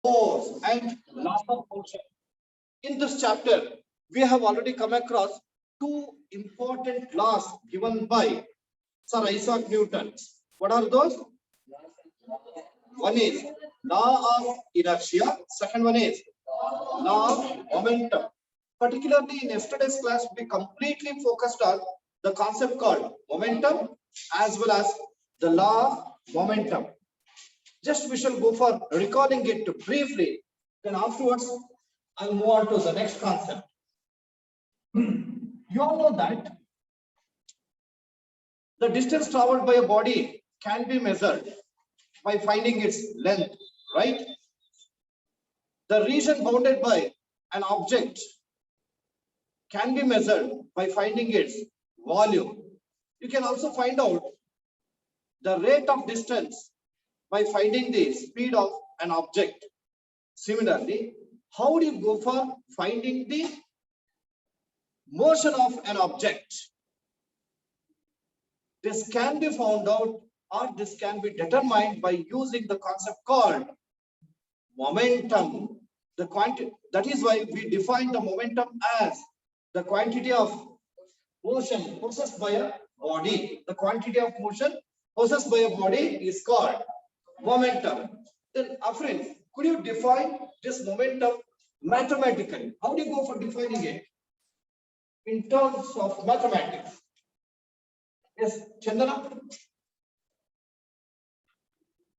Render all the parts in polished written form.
force and law of motion. In this chapter, we have already come across two important laws given by Sir Isaac Newton. What are those? One is law of inertia. Second one is law of momentum. Particularly in yesterday's class, we completely focused on the concept called momentum as well as the law of momentum. Just we shall go for recalling it briefly. Then afterwards, I'll move on to the next concept. You all know that the distance traveled by a body can be measured by finding its length, right? The region bounded by an object can be measured by finding its volume. You can also find out the rate of distance by finding the speed of an object. Similarly, how do you go for finding the motion of an object? This can be found out, or this can be determined by using the concept called momentum. The quantity, that is why we define the momentum as the quantity of motion possessed by a body. The quantity of motion possessed by a body is called momentum. Then, Afrin, could you define this momentum mathematically? How do you go for defining it in terms of mathematics? Yes, Chandana?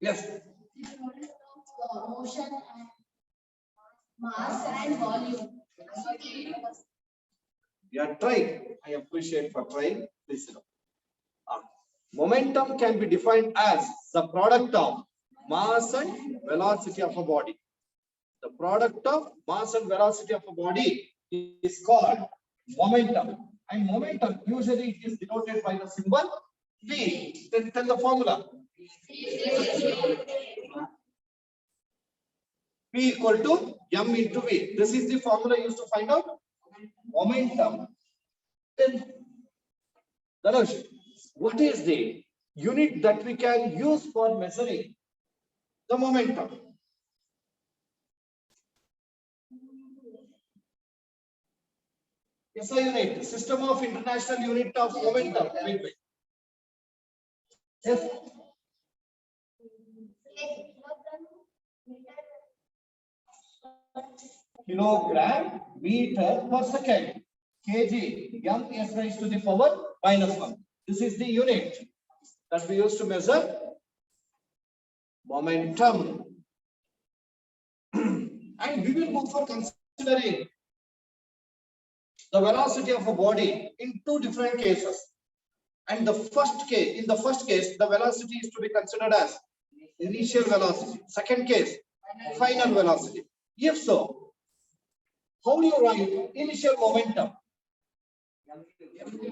Yes. Motion and mass and volume. You are trying. I appreciate for trying. Please. Momentum can be defined as the product of mass and velocity of a body. The product of mass and velocity of a body is called momentum. And momentum usually it is denoted by the symbol V. Then tell the formula. P equal to m into V. This is the formula used to find out momentum. Then, Dhanush, what is the unit that we can use for measuring the momentum? SI unit, System of International Unit of Momentum. Yes. Kilogram meter per second. kg, m s raised to the power -1. This is the unit that we use to measure momentum. And we will go for considering the velocity of a body in two different cases. And the first case, in the first case, the velocity is to be considered as initial velocity. Second case, final velocity. If so, how do you write initial momentum?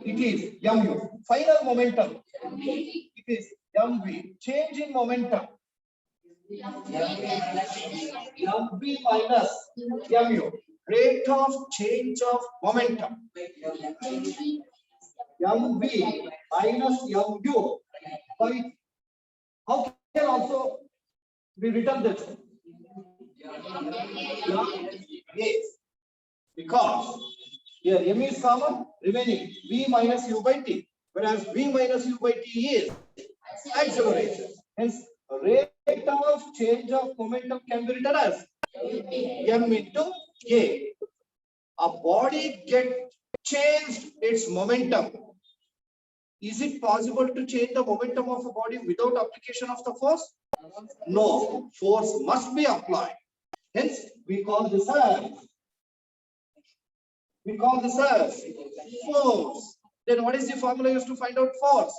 It is mu. Final momentum, it is mv. Change in momentum, mv minus mu. Rate of change of momentum, mv minus mu. By how can also be written this? Yes, because here m is common, remaining v minus u by t, whereas v minus u by t is acceleration. Hence, rate of change of momentum can be written as m into a. A body changed its momentum. Is it possible to change the momentum of a body without application of the force? No, force must be applied. Hence, we call this as force. Then what is the formula used to find out force?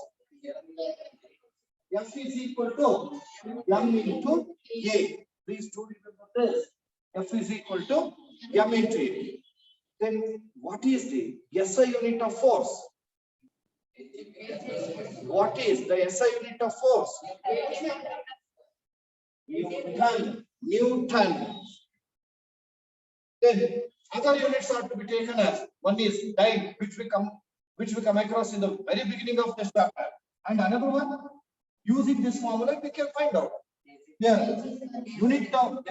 F is equal to m into a. Please do remember this. F is equal to m into a. Then what is the SI unit of force? What is the SI unit of force? Newton. Then other units are to be taken as one is time, which we come across in the very beginning of this chapter, and another one using this formula we can find out Here,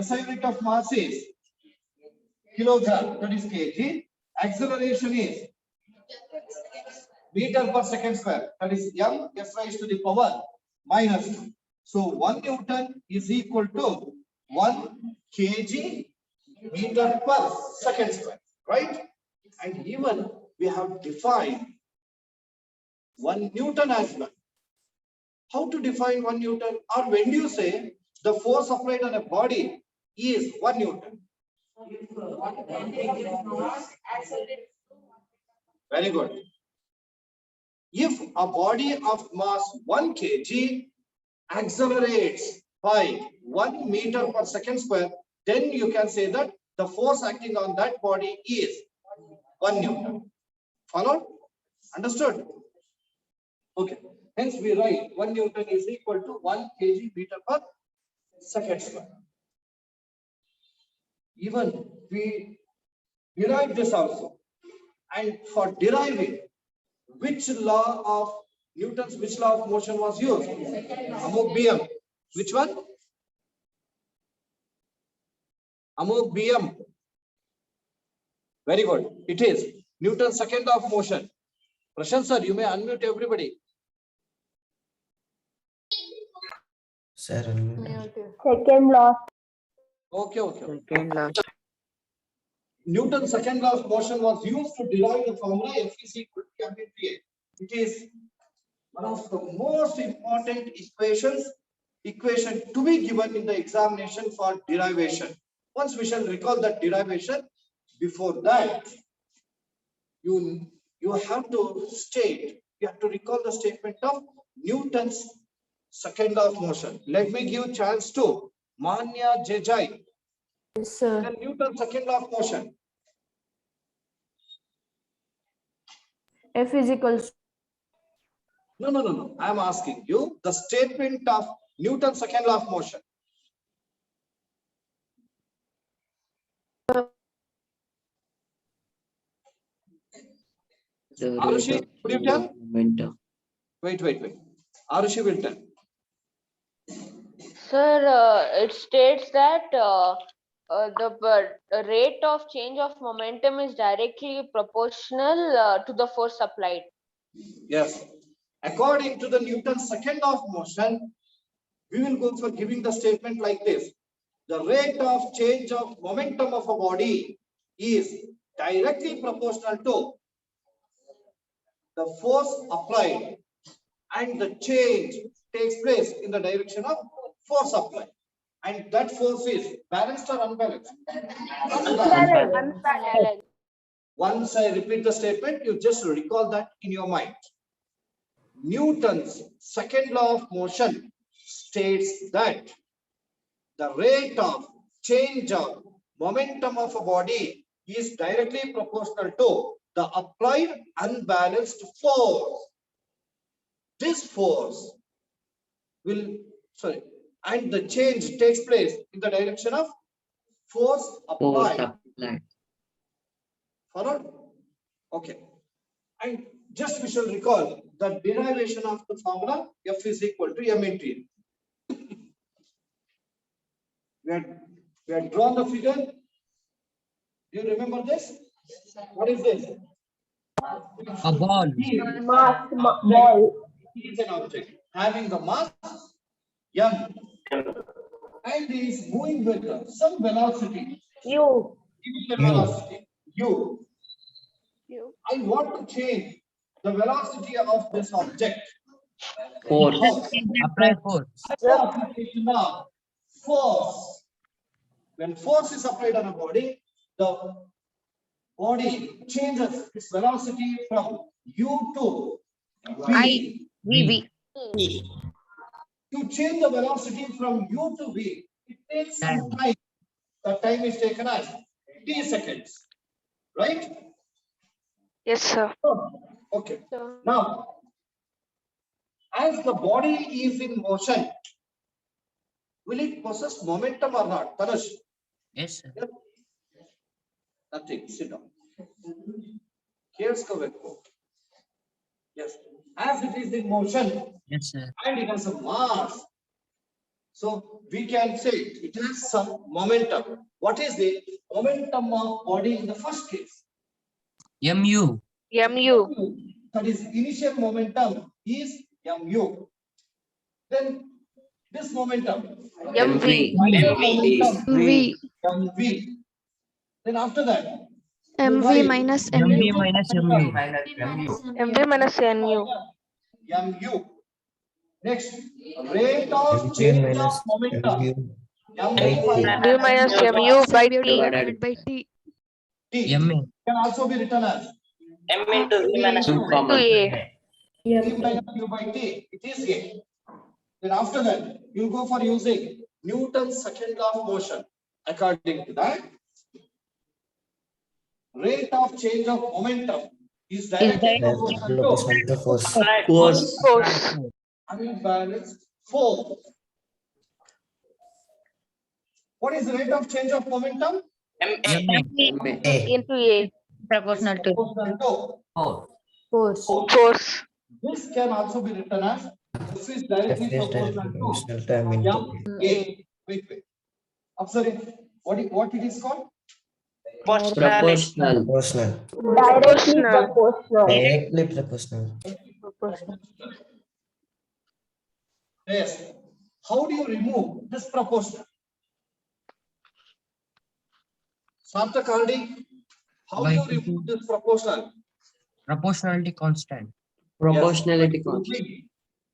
SI unit of mass is kilogram, that is kg. Acceleration is meter per second square, that is m s raised to the power minus 2. So 1 Newton is equal to 1 kg meter per second square, right? And even we have defined 1 Newton as well. How to define 1 Newton? Or when do you say the force applied on a body is 1 Newton? Very good. If a body of mass 1 kg accelerates by 1 meter per second square, then you can say that the force acting on that body is 1 Newton. Followed? Understood? Okay. Hence we write 1 Newton is equal to 1 kg meter per second square. Even we derive this also. And for deriving, which law of Newton's, which law of motion was used? Amoeboium. Which one? Amoeboium. Very good. It is Newton's second law of motion. Prashant sir, you may unmute everybody. Sir, Second law. Okay. second law. Newton's second law of motion was used to derive the formula F is equal to mA. It is one of the most important equation to be given in the examination for derivation. Once we shall recall that derivation, before that, you have to recall the statement of Newton's second law of motion. Let me give chance to Manya Jejai. Yes, sir. And Newton's second law of motion. F is equals. No. I am asking you the statement of Newton's second law of motion. Arushi, could you tell? Momentum. Wait. Arushi will tell. Sir, it states that the rate of change of momentum is directly proportional to the force applied. Yes. According to the Newton's second law of motion, we will go for giving the statement like this. The rate of change of momentum of a body is directly proportional to the force applied, and the change takes place in the direction of force applied. And that force is balanced or unbalanced? Unbalanced. Once I repeat the statement, you just recall that in your mind. Newton's second law of motion states that the rate of change of momentum of a body is directly proportional to the applied unbalanced force. This force and the change takes place in the direction of force applied. Followed? Okay. And just we shall recall the derivation of the formula F is equal to m into N. We had drawn the figure. Do you remember this? What is this? A ball. Mass ball. Is an object having the mass m and is moving with some velocity. U. Velocity u. I want to change the velocity of this object. Force. Apply force. The application of force. When force is applied on a body, the body changes its velocity from u to v. To change the velocity from u to v, it takes some time. The time is taken as t seconds, right? Yes, sir. Okay. Now, as the body is in motion, will it possess momentum or not? Tanush? Yes, sir. Nothing. Sit down. Here's correct. Yes. As it is in motion Yes, sir. and it has a mass, So we can say it has some momentum. What is the momentum of body in the first case? MU. MU. That is initial momentum is mu. Then this momentum. MV. Final momentum MV. mv. Then after that. you MV write minus MV MU. minus MU. MV minus NU. mu. Next, rate of change of momentum. MV minus MU by T. Divided by T. T MA. can also be written as M into V minus To A. T minus U by T. It is A. Then after that, you go for using Newton's second law of motion. According to that, rate of change of momentum is directly proportional to force. Force. unbalanced force. What is the rate of change of momentum? MA. Into A. Proportional to Proportional to Force. Force. this can also be written as F is directly proportional to M A. Wait. Observe what it is called? Proportional. Directly proportional. Directly proportional. Proportional. Yes. How do you remove this proportional? Sarthak Hardy, how do you remove this proportional? proportionality constant. Proportionality Yes, constant.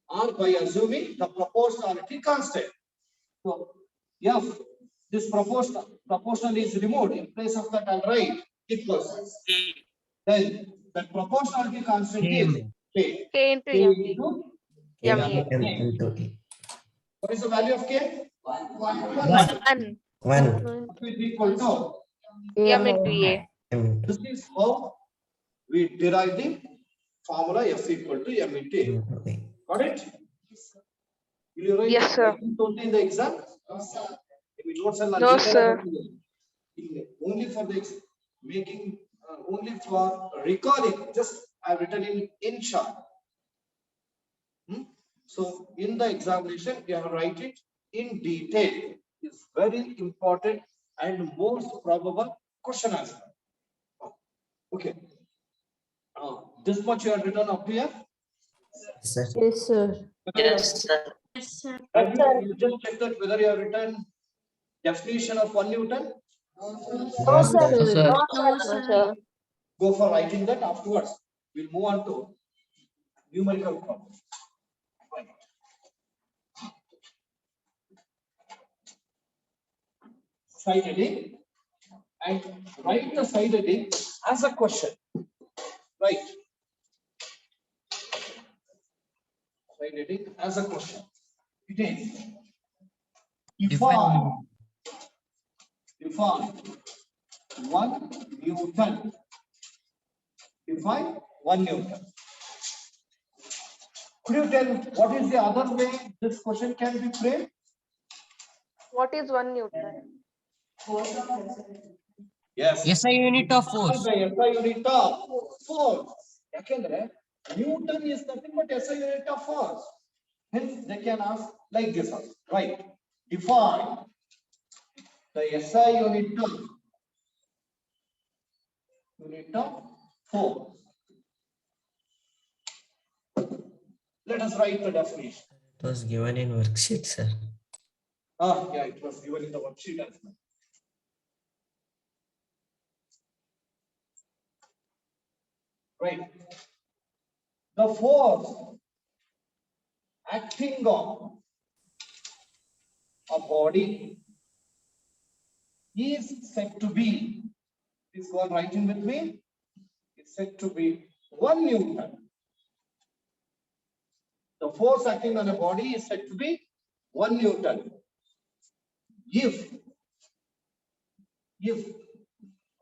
or by assuming the proportionality constant. So, if this proportional is removed, in place of that I'll write equals. Then the proportionality constant is K. K into K MV. into MA. M into E. what is the value of K? 1. 1. Is equal to. M into A. M into This is how we derive the formula F equal to M into A. E. Got it? Will you write Yes, sir. totally in the exam? Maybe notes and No, sir. only for the making, only for recalling. Just I've written in short. So in the examination, you have to write it in detail. It's very important and most probable question answer. Okay. This much you have written up here. Sir. Yes, sir. Yes, sir. Have you just check that whether you have written definition of 1 Newton? No, sir. No, sir. Go for writing that afterwards. We'll move on to numerical problem. Right. Side heading and write the side heading as a question. Right. Side heading as a question. It is define 1 Newton. Define 1 Newton. Could you tell what is the other way this question can be framed? What is 1 Newton? Yes. SI unit of force. The SI unit of force. Yakendre, Newton is nothing but SI unit of force. Hence, they can ask like this, right? Define the SI unit of force. Let us write the definition. It was given in worksheet, sir. Yeah, it was given in the worksheet as well. Right. The force acting on a body is said to be, please go on writing with me, it's said to be 1 Newton. The force acting on a body is said to be 1 Newton. If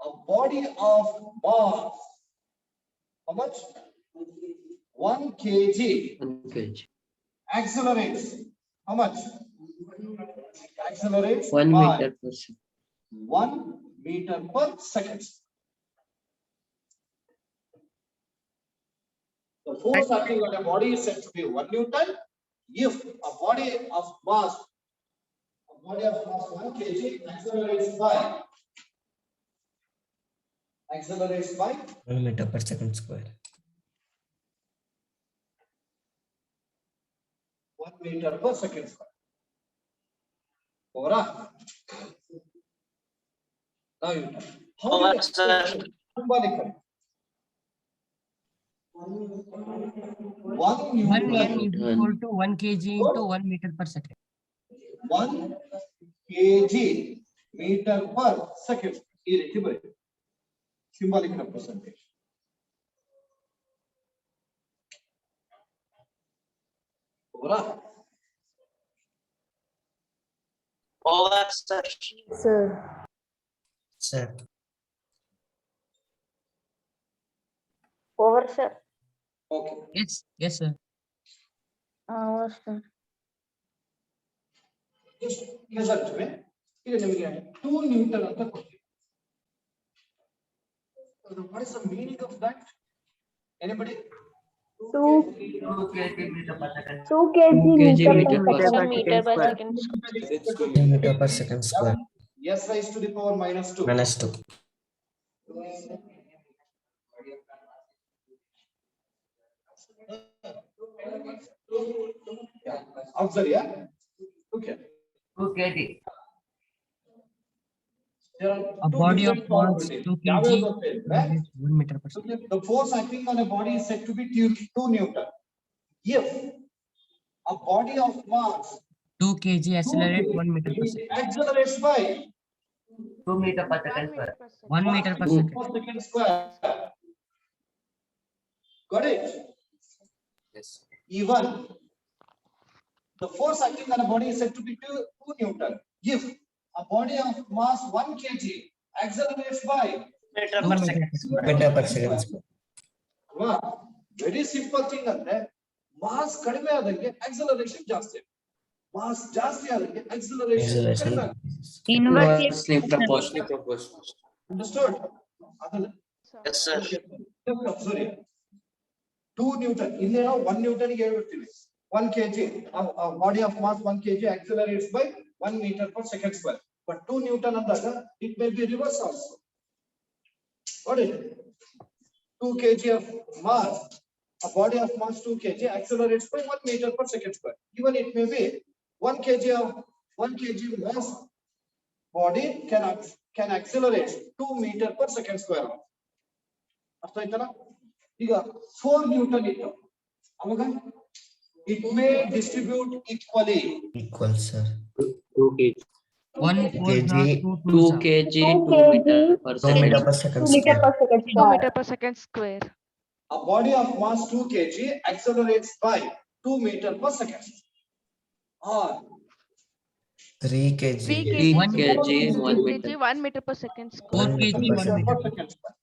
a body of mass, how much? 1 kg 1 kg. accelerates, how much? Accelerates 1 by meter per second. 1 meter per second. The force acting on a body is said to be 1 Newton. If a body of mass body of mass 1 kg accelerates by 1 meter per second square. 1 meter per second square. Over. Now you tell. How do you express it symbolically? 1 1 Newton N is equal to 1 kg into 1 meter per second. 1 kg meter per second. ಈ ರೀತಿ ಬರೀತೀವಿ. Symbolic representation. Over. Sir. Sir. Over, sir. Okay. Yes, sir. Over, sir. Just ಹೇಳ್ತೀವಿ. ಈಗ ನಿಮಗೆ 2 Newton ಅಂತ ಕೊಡ್ತೀವಿ. What is the meaning of that? Anybody? 2 kg meter per second. Meter per second. 2 meter per second square. S raised to the power minus 2. Minus 2. Yeah. Observe, yeah? Okay. 2 kg. There are A two body of different mass probabilities. 2 Yeah, kg we will say, right? is 1 meter per second. The force acting on a body is said to be 2 Newton. If a body of mass 2 kg 2 accelerate 1 meter per kg second. accelerates by 2 meter per second square. 1 meter per per second. second square. Got it? Yes. Even the force acting on a body is said to be 2 Newton. If a body of mass 1 kg accelerates by 1 meter per second. Meter per second square. Very simple thing ಅಂದ್ರೆ mass ಕಡಿಮೆ ಆದಂಗೆ acceleration ಜಾಸ್ತಿ, mass ಜಾಸ್ತಿ ಆದಂಗೆ acceleration Acceleration. ಕಡಿಮೆ ಆಗುತ್ತೆ. Inversely proportional. Understood? Yes, sir. Sorry. 2 Newton. ಇಲ್ಲಿ ನಾವು 1 Newton ಗೆ ಹೇಳ್ಬಿಡ್ತೀವಿ. 1 kg, a body of mass 1 kg accelerates by 1 meter per second square. But 2 Newton ಅಂದಾಗ it may be reverse also. Got it? 2 kg of mass, a body of mass 2 kg accelerates by 1 meter per second square. Even it may be 1 kg mass body can accelerate 2 meter per second square. ಅರ್ಥ ಆಯ್ತಲ್ಲ? ಈಗ 4 Newton ಇತ್ತು, ಅವಾಗ it may distribute equally. Equal, sir. 2 kg. 1 kg, 2 kg, 2 meter per 2 meter second. per second 2 meter square. per second 2 square. meter per second square. A body of mass 2 kg accelerates by 2 meter per second. Or 3 kg. 3 3 kg, kg, 1 kg, meter. 1 meter per second square. 4 kg 1 meter. per second square.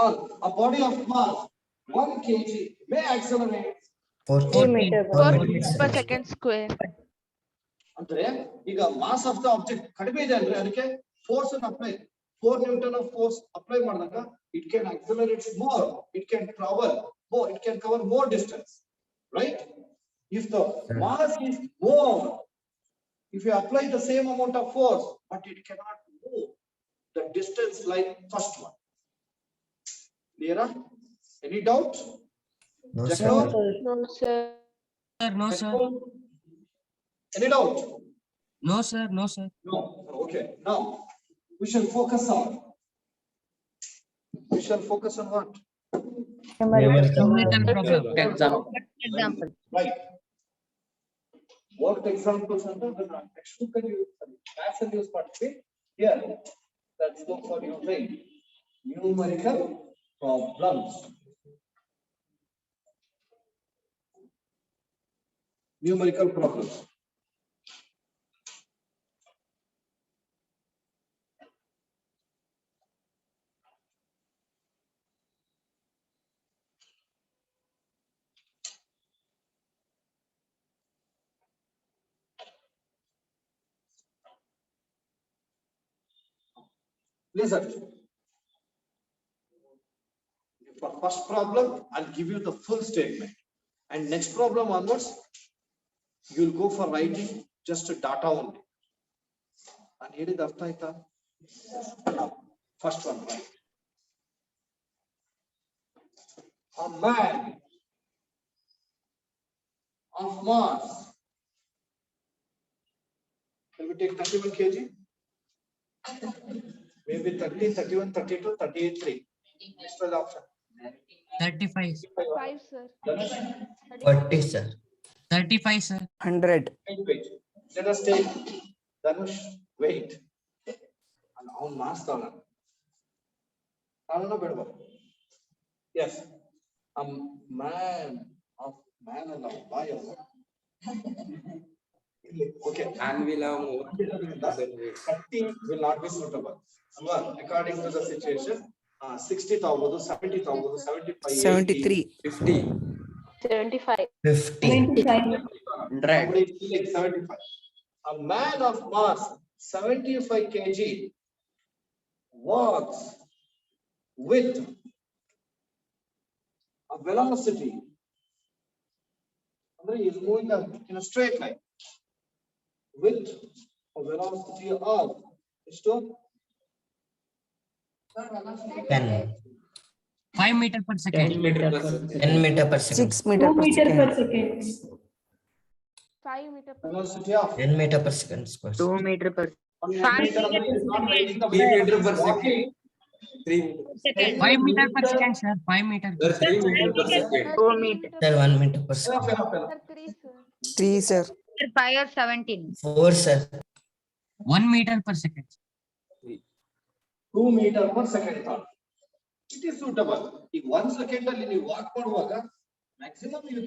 Or a body of mass 1 kg may accelerate. 4 4 meter per 4 meter meter per second square. ಅಂದ್ರೆ ಈಗ mass of the object ಕಡಿಮೆ ಇದೆ ಅಂದ್ರೆ ಅದಕ್ಕೆ force ಅನ್ನು apply 4 newton of force apply ಮಾಡಿದಾಗ it can accelerate more, it can travel more, it can cover more distance, right? If the mass is more, if you apply the same amount of force but it cannot move the distance like first one. Clear? Any doubt? No, Just sir. now? No, sir. Sir, no sir. Any doubt? No sir, no sir. No. Okay. Now we shall focus on what? Numerical. Numerical problem. Example. Right. What examples under the textbook can you maths and use participate here? Let's go for using numerical problems. Numerical problems. Listen. For first problem, I'll give you the full statement. And next problem onwards, you'll go for writing just a data only. ನಾನು ಹೇಳಿದ ಅರ್ಥ ಆಯ್ತಾ? First one, a man of mass, will we take 31 kg? Maybe 30, 31, 32, 38, 3. Next was the option. 35. 5, sir. Dhanush, 40, sir. 35, sir. 100. wait. Let us take Dhanush, wait. And on mass tala. Tala bedwa. Yes. A man of man and of boy. Okay. And will have more. 30 will not be suitable. Well, according to the situation, 60 thousand, 70 thousand, 75, 73. 50. 75. 50. 100. Somebody is feeling 75. A man of mass 75 kg walks with a velocity. He is moving in a straight line with a velocity of 10. 5 meter per 10 second. meter per second. 10 meter per second. 6 meter per second. 5 meter per velocity of 10 meter per second square. 2 meter per 1 meter is not riding the 3 meter per walking. 3 second. 5 meter per second, sir. 5 meter per Sir, 3 meter per second. 2 meter. Sir, 1 meter per Enough, second. enough, enough. Sir, 3, sir. 3, sir. 5 or 17. 4, sir. 1 meter per second. 2 meter per second thought. It is suitable. If 1 second ಅಲ್ಲಿ ನೀವು walk ಮಾಡುವಾಗ maximum you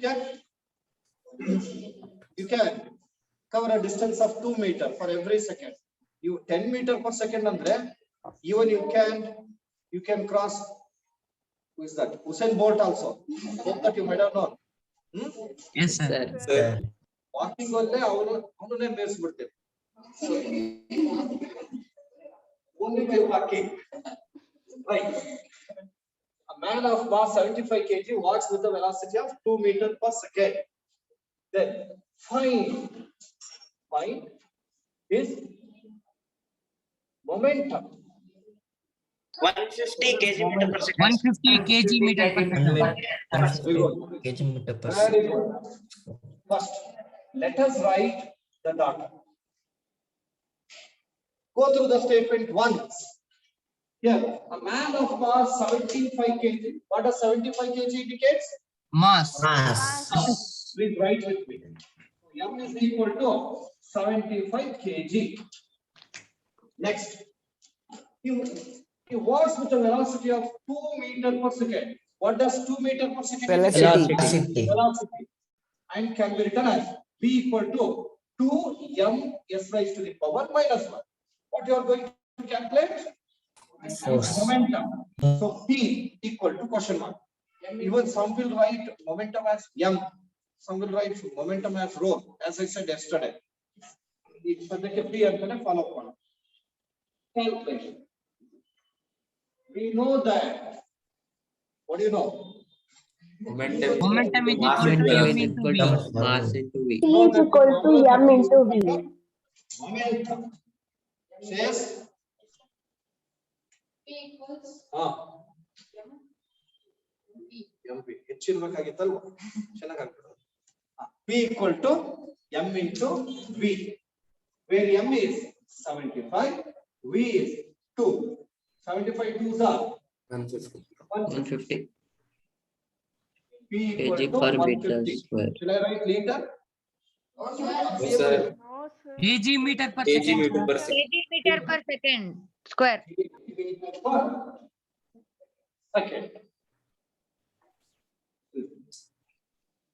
can cover a distance of 2 meter for every second. You 10 meter per second andre even you can cross. Who is that? Usain Bolt also. Hope that you might have known. Yes, sir. Sir. Sir. Walking ಅಲ್ಲೇ ಅವನೇ ಮೇರಿಸ್ಬಿಡ್ತೇವೆ. Only by walking. Right. A man of mass 75 kg walks with a velocity of 2 meter per second. Then find his momentum. 150 kg meter per second. 150 kg meter per Very second. good. First, let us write the data. Go through the statement once. Here, a man of mass 75 kg. What does 75 kg indicates? Mass. Mass. Please write with me. M is equal to 75 kg. Next, he walks with a velocity of 2 meter per second. What does 2 meter per second Velocity. indicate? Velocity. Velocity. And can be written as V equal to 2 m s raised to the power minus 1. What you are going to calculate? Force. Momentum. So P equal to question mark. Even some will write momentum as m. Some will write momentum as rho. As I said yesterday. P and follow up. Calculation. We know that. What do you know? Momentum. Momentum is Mass equal to is m equal into to v. mass into V. T is equal to m into v. Momentum. Says P equals MP. ಹೆಚ್ಚಿರ್ಬೇಕಾಗಿತ್ತಲ್ವ ಚೆನ್ನಾಗಿ ಆಗ್ತದೆ. P equal to m into v, where m is 75, v is 2. 75 2s are 150. 150. 150 P equal kg to per meter 150. square. Shall I write liter? Yes, sir. No, sir. kg meter per kg second. meter per sir. second. kg meter per second square. Meter per second.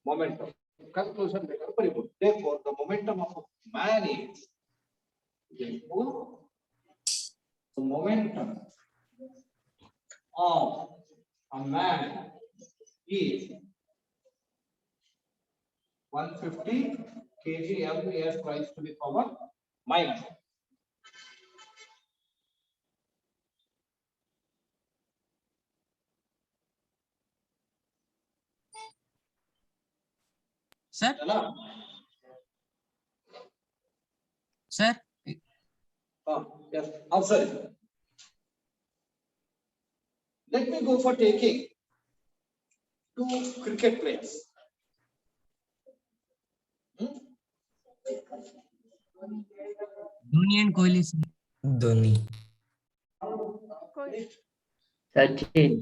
Momentum. Conclusion later bariಬಹುದು. Therefore, the momentum of a man is therefore the momentum of a man is 150 kg m s raised to the power minus. Sir, sir, Yes, observe. Let me go for taking two cricket players. Dhoni and Kohli, sir. Dhoni. Kohli. Sachin.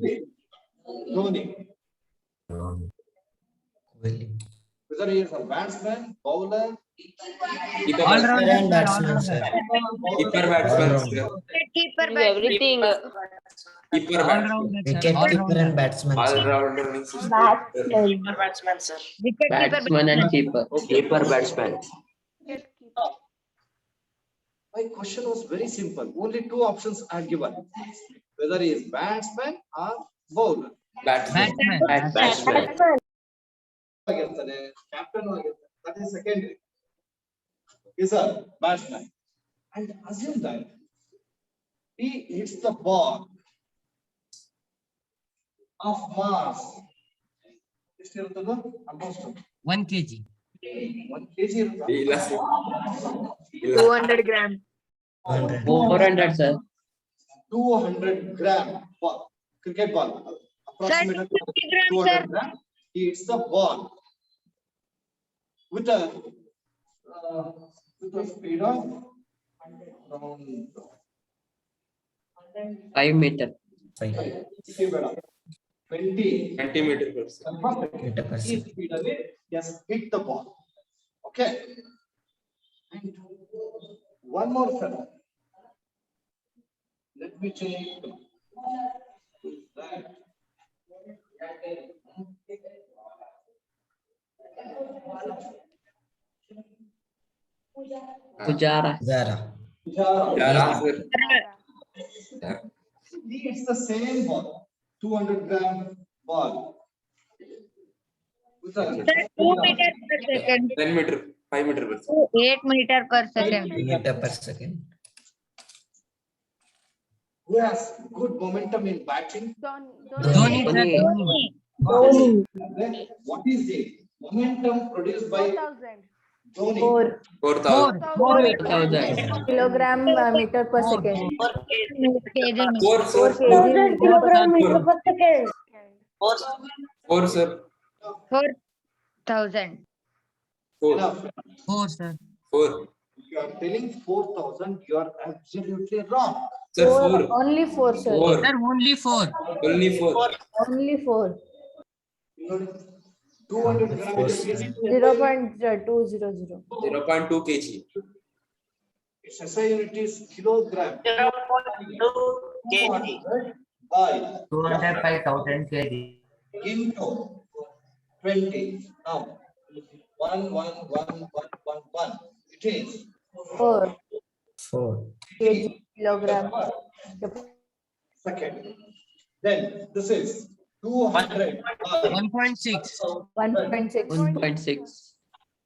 Dhoni. Kohli. Whether he is a batsman, bowler, Keeper All batsman. round Batsman, sir. Keeper batsman. All-round. Sir. Keeper He's batsman. everything. Keeper All batsman. round, sir. Wicket All keeper round. and batsman, All sir. rounder means Batsman. Wicket keeper Batsman and keeper. keeper batsman. Wicket keeper. my question was very simple. Only two options are given. Whether he is batsman or bowler. Batsman. Batsman. Batsman. Captain, that is secondary. Is a batsman. And assume that he hits the ball of mass. Almost 1 kg. 1 kg. ಇಲ್ಲ sir. ಇಲ್ಲ. 200 grams. 100. 400, sir. 200 gram ball, cricket ball. Approximately 250 grams, sir. 200 gram. He hits the ball with a speed of around 5 meter. 20 20 meter per second. Meter per second. speed away, just hit the ball. Okay. And one more fellow. Let me check. That. Pujara. Zara. ಯಾರಾ sir? It's the same ball, 200 gram ball. With a- Sir, 2 meters per second. 10 meter, 5 meter per second. 8 meter per second. Meter per second. Who has good momentum in batting? Dhoni, sir. Dhoni. Then what is the momentum produced by 4,000. Dhoni? 4,000. 4,000. Kilogram meter per second. kg. 4 sir. 4,000 kilogram meter per second. 4 sir. 4,000. 4. Enough. 4, sir. 4. If you are telling 4,000, you are absolutely wrong. Sir 4. Only 4, sir. 4. Sir, only 4. Only 4. Only 4. 200 gram is 0.200. 0.2 kg. its SI unit is kilogram. 200 by 205,000 kg. into 20. Now, 1. It is 4 4. kg kilogram. second. Then this is 200 by 1.6. 1.6. 1.6.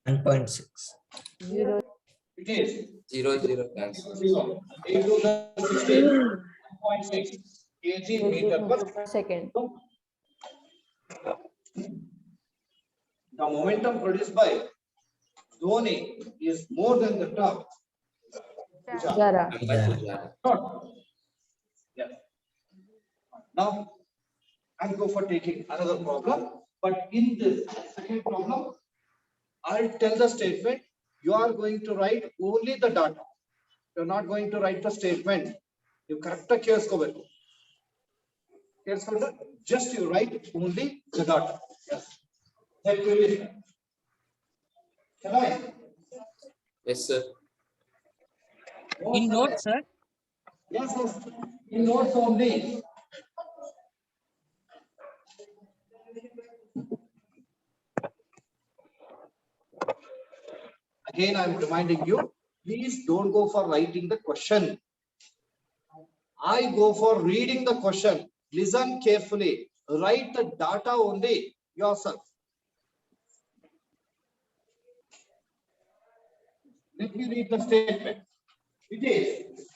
1.6. 0. it is 0 0 thanks. 0 into the 16.6 kg meter per per second. The momentum produced by Dhoni is more than the top. Zara. Yeah. Now, I'll go for taking another problem, but in this second problem, I'll tell the statement. You are going to write only the data. You're not going to write the statement. You correct the case cover. Just you write only the data. Yes. That will be. Can I? Yes sir. In notes, sir. Yes, yes. In notes only. Again, I am reminding you, please don't go for writing the question. I go for reading the question. Listen carefully. Write the data only yourself. Let me read the statement. It is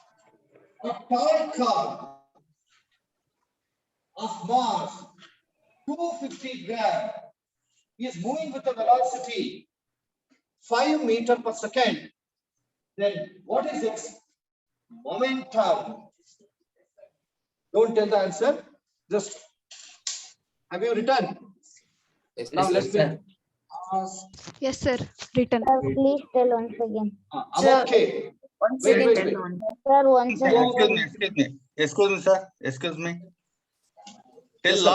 a toy car of mass 250 gram is moving with a velocity 5 meter per second. Then what is its momentum. Don't tell the answer. Just have you written? Yes, Now sir. let me Sir. ask. Yes, sir. Written. Please tell once again. I'm okay. One Wait, second. wait, tell wait. one. Sir, once Excuse me, sir. Excuse me. Till Yes, sir.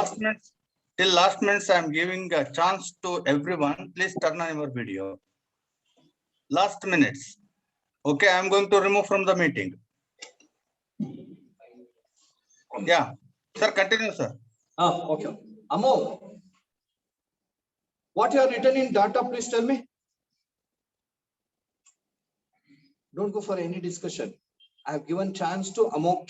last minutes, I am giving a chance to everyone. Please turn on your video. Last minutes. Okay, I am going to remove from the meeting. Yeah, sir, continue, sir. Okay. Amo, what you have written in data, please tell me. Don't go for any discussion. I have given chance to Amoke.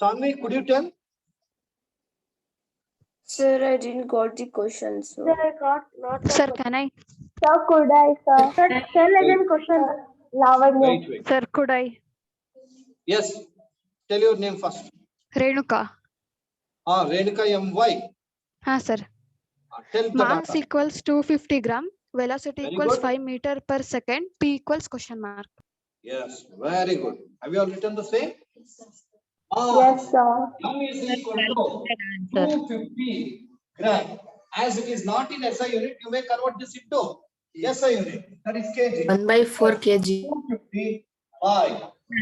Sanvi, could you tell? Sir, I didn't got the question. So. I got not. Sir, can I? Sir, could I, sir? Sir, tell again question. Lavanya. Wait. Sir, could I? Yes. Tell your name first. Renuka. Renuka M.Y. Sir. Tell the Mass data. equals 250 gram. Velocity Very equals good. 5 meter per second. P equals question mark. Yes, very good. Have you all written the same? Yes, sir. M is equal to 250 gram. As it is not in SI unit, you may convert this into SI unit. That is kg. 1/4 kg. 250 by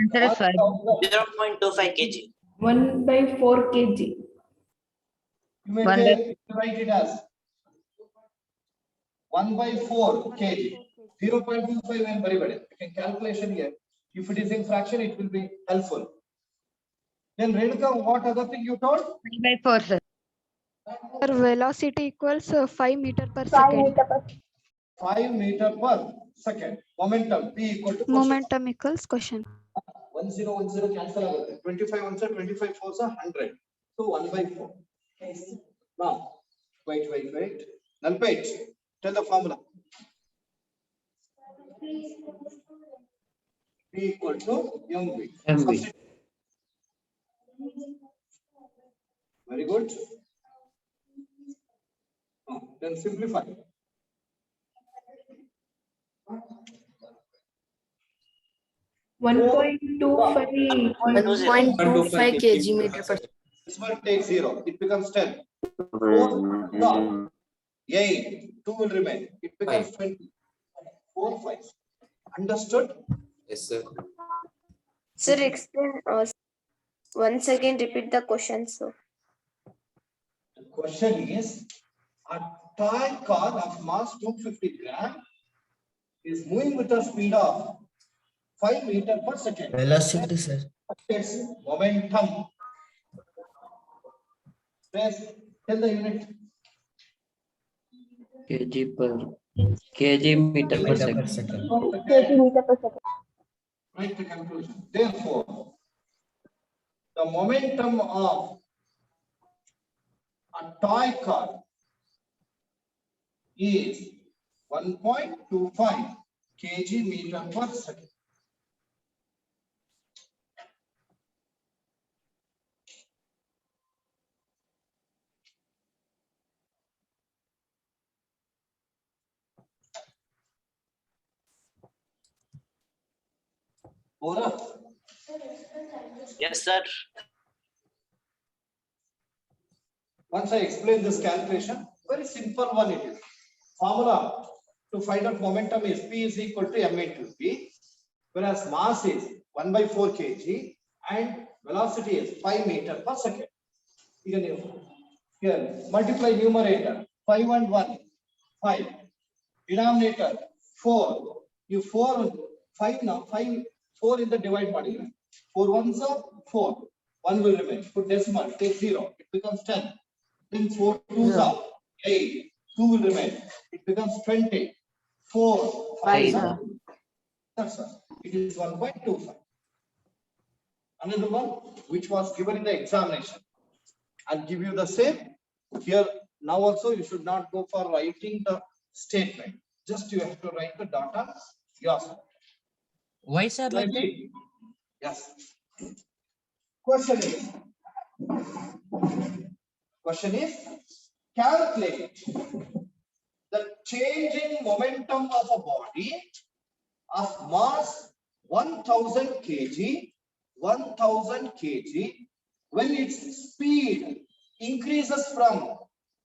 Answer is 5. 0.25 kg. 1/4 kg. You may 1/4. write it as 1/4 kg. 0.25 and very good. You can calculation here. If it is in fraction, it will be helpful. Then Renuka, what other thing you told? 5/4, sir. Sir, velocity equals 5 meter per 5 second. meter per 5 meter per second. Momentum P equal to Momentum equals question. 1010 cancel ಆಗುತ್ತೆ 25 ones are 25 fours are 100, so 1/4. Now wait Nalpet, tell the formula. P equal to mv. Substitute. Very good. Then simplify. 1.25. 1.25 kg meter per. This one takes 0, it becomes 10. 4 dot 8, 2 will remain. It becomes 20. 4, 5. Understood? Yes, sir. Sir, explain. Once again, repeat the question. So. The question is, a toy car of mass 250 gram is moving with a speed of 5 meter per second. Velocity, sir. Its momentum. Press, tell the unit. kg meter per Meter second. per second. meter per second. Write the conclusion. Therefore, the momentum of a toy car is 1.25 kg meter per second. Over. Yes, sir. Once I explain this calculation, very simple one it is. Formula to find out momentum is P is equal to m into V, whereas mass is 1/4 kg and velocity is 5 meter per second. Here, multiply numerator 5 and 1, 5. Denominator 4. You 4, 5 now, 5, 4 in the divide modular. 4 ones are 4. 1 will remain. Put decimal, take 0. It becomes 10. Then 4 twos are 8. 2 will remain. It becomes 20. 4, 5. That's all. It is 1.25. Another one which was given in the examination. I'll give you the same. Here now also you should not go for writing the statement. Just you have to write the data yourself. Why, sir, like that? Yes. Question is calculate the change in momentum of a body of mass 1000 kg, 1000 kg, when its speed increases from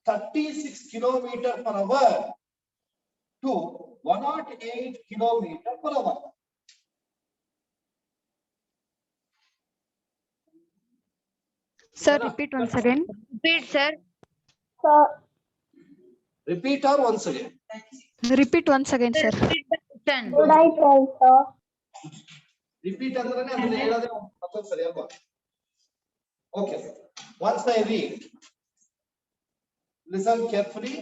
36 kilometer per hour to 108 kilometer per hour. Sir, repeat once again. Repeat, sir. Repeat or once again? Repeat once again, sir. Good I tell, sir. Repeat ಅಂದ್ರೇನೆ ಅದನ್ನ ಹೇಳೋದೇ ಮತ್ತೊಂದು ಸರಿ ಅಲ್ವಾ? Okay, sir. Once I read, listen carefully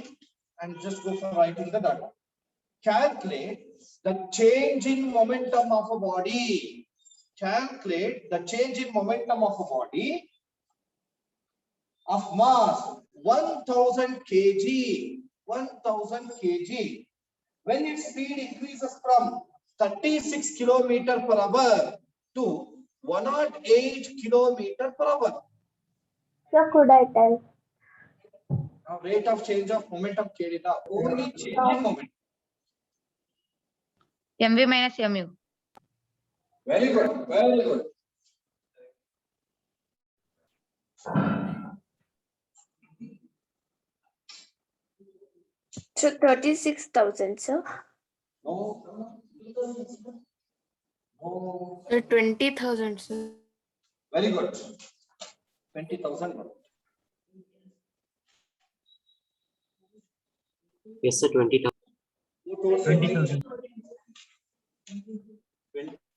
and just go for writing the data. Calculate the change in momentum of a body. Calculate the change in momentum of a body of mass 1000 kg. 1000 kg. When its speed increases from 36 kilometer per hour to 108 kilometer per hour. Sir, could I tell? Now rate of change of momentum ಕೇಳಿಲ್ಲ, only change in momentum. MV minus MU. Very good, very good. So 36,000, sir. No. No. 20,000, sir. Very good. 20,000. Yes, sir, 20,000. 20,000.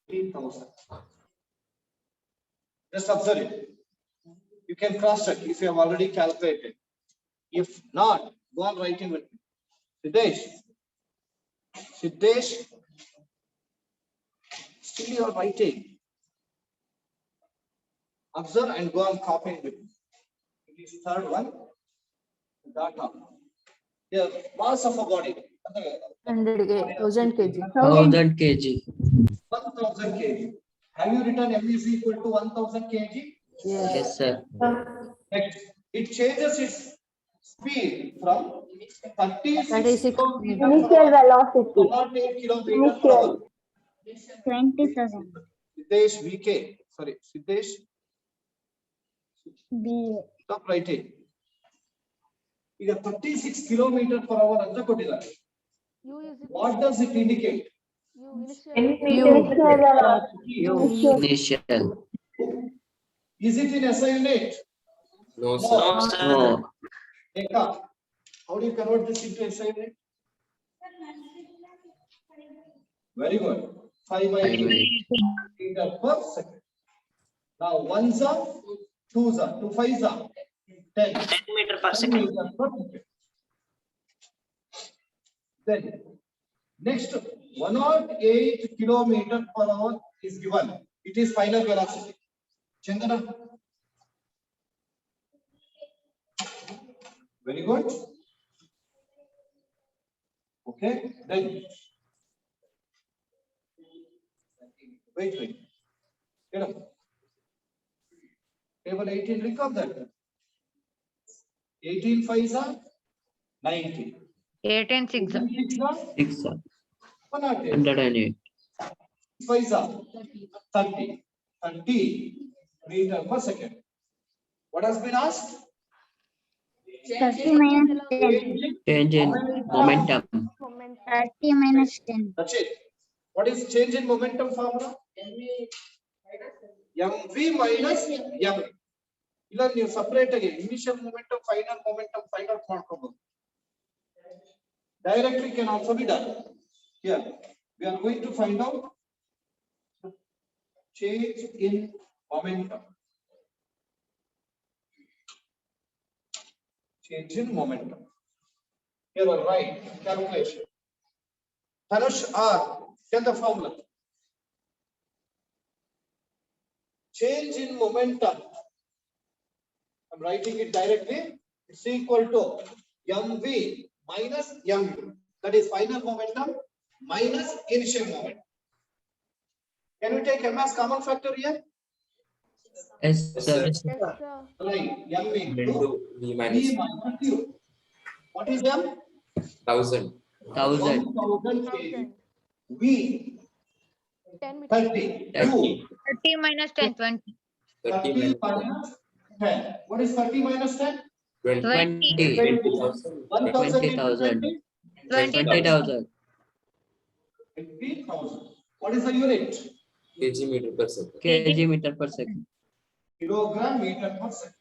20,000. Just observe it. You can cross check if you have already calculated. If not, go on writing with me. Siddesh. Siddesh. Still you are writing. Observe and go on copying with me. It is third one. Data. Here, mass of a body. 1,000 kg. 1000 kg. 1000 kg. Have you written M is equal to 1000 kg? Yes, sir. Next, it changes its speed from 36 kilometers Initial velocity. 108 kilometers per hour. 20,000. Siddesh VK. Sorry, Siddesh. B. Stop writing. ಈಗ 36 kilometers per hour ಅಂತ ಕೊಟ್ಟಿದ್ದಾರೆ. What does it indicate? Initial velocity. Initial. Is it in SI unit? No, sir. No. Eka, how do you convert this into SI unit? Very good. 5/2 meter per second. Now ones are, twos are, 2 5s are 10 meter per second. Then next 108 kilometer per hour is given. It is final velocity. Chandana. Very good. Okay. Then wait. Get up. Table 18. Recall that. 18 5s are 90. 18 6. 6, sir. 108. 108. 5s are 30. 30 meter per second. What has been asked? 30 minus 10. Change in momentum. 30 minus 10. That's it. What is change in momentum formula? MV minus M. ಇಲ್ಲ ನೀವು separate ಆಗಿ initial momentum final momentum find out ಮಾಡ್ಕೋಬಹುದು. Directly can also be done. Here we are going to find out change in momentum. Change in momentum. Here are right calculation. Tanush R, get the formula. Change in momentum. I'm writing it directly. It's equal to MV minus MU. That is final momentum minus initial momentum. Can we take M as common factor here? Yes, sir. Right. M into Into V V minus minus U. What is M? 1,000. 1000. 1000 kg. V 10 meters. 30. 30. 30 minus 10, 20. 30 30 minus minus 10. What is 30 minus 10? 20. 20. 20,000. 1000 into 20,000. 20? 20,000. 20,000. What is the unit? kg meter per second. Kg meter per second. Kilogram meter per second.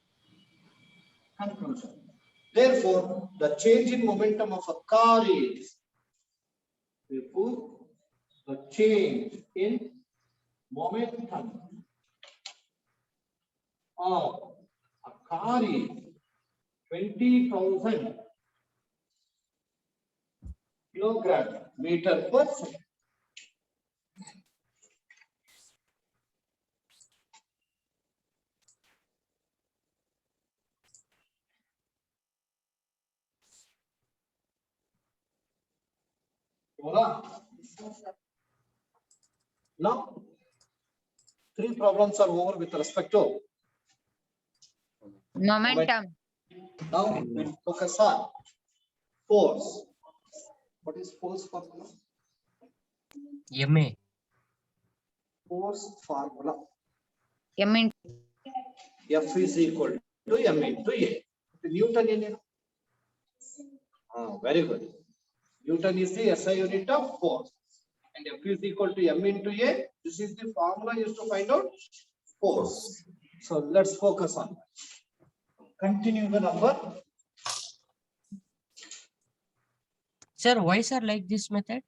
Conclusion. Therefore, the change in momentum of a car is, therefore, the change in momentum of a car is 20,000 kilogram meter per second. Hola. Now, 3 problems are over with respect to Momentum. now we'll focus on force. What is force formula? MA. Force formula. M in F is equal to M into A. Newton in it. Very good. Newton is the SI unit of force. And F is equal to M into A. This is the formula used to find out force. So let's focus on that. Continue the number. Sir, why sir like this method?